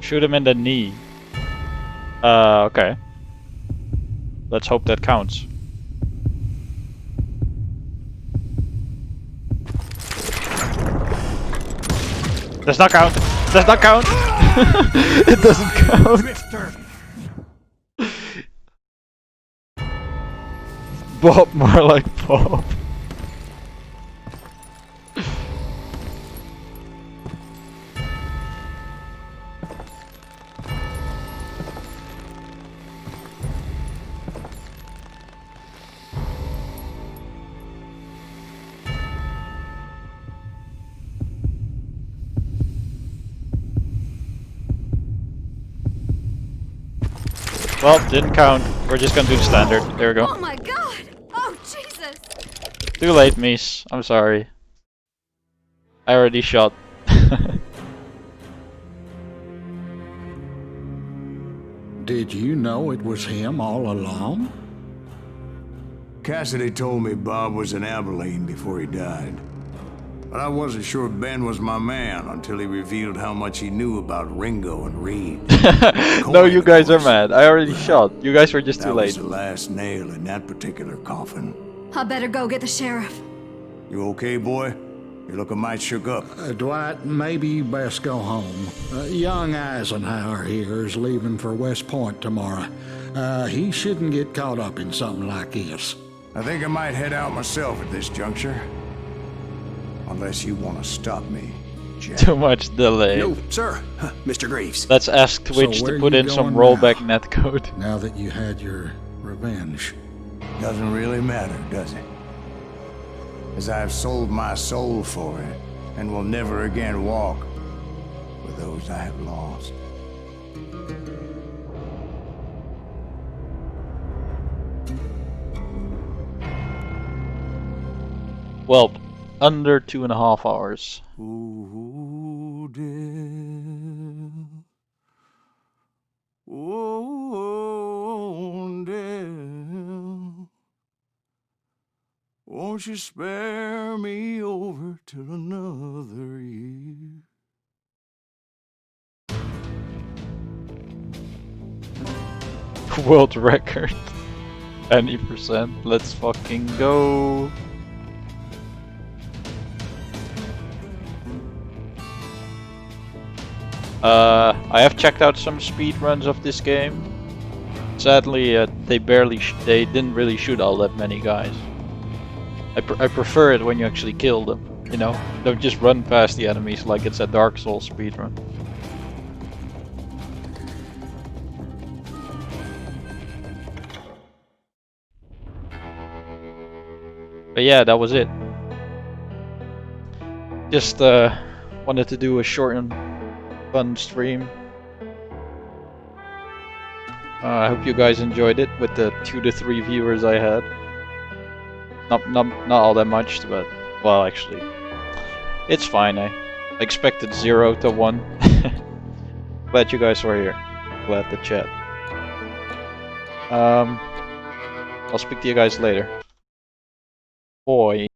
Shoot him in the knee. Okay. Let's hope that counts. Does not count. Does not count. It doesn't count. Bob, more like Bob. Well, didn't count. We're just gonna do the standard. There we go. Oh my god! Oh Jesus! Too late, Mies. I'm sorry. I already shot. Did you know it was him all along? Cassidy told me Bob was in Abilene before he died. But I wasn't sure Ben was my man until he revealed how much he knew about Ringo and Reed. No, you guys are mad. I already shot. You guys were just too That late. was the last nail in that particular coffin. I better go get the sheriff. You okay, boy? You're looking mighty shook up. Dwight, maybe you best go home. Young Eisenhower here is leaving for West Point tomorrow. He shouldn't get caught up in something like this. I think I might head out myself at this juncture. Unless you want to stop me, Jack. Too much delay. No, sir. Mr. Greaves. Let's ask Twitch So to where put you in some going rollback now? netcode. Now that you had your revenge. Doesn't really matter, does it? As I've sold my soul for it, and will never again walk with those I have lost. Well, under 2.5 hours. Ooh, dear. Oh, dear. Won't you spare me over till another year? World record. Any percent. Let's fucking go. I have checked out some speed runs of this game. Sadly, they didn't really shoot all that many guys. I prefer it when you actually kill them. You know, don't just run past the enemies like it's a Dark Souls speedrun. But yeah, that was it. Just wanted to do a short and fun stream. I hope you guys enjoyed it with the 2 to 3 viewers I had. Not all that much, but well, actually, it's fine. I expected 0 to 1. Glad you guys were here. Glad to chat. I'll speak to you guys later. Boy.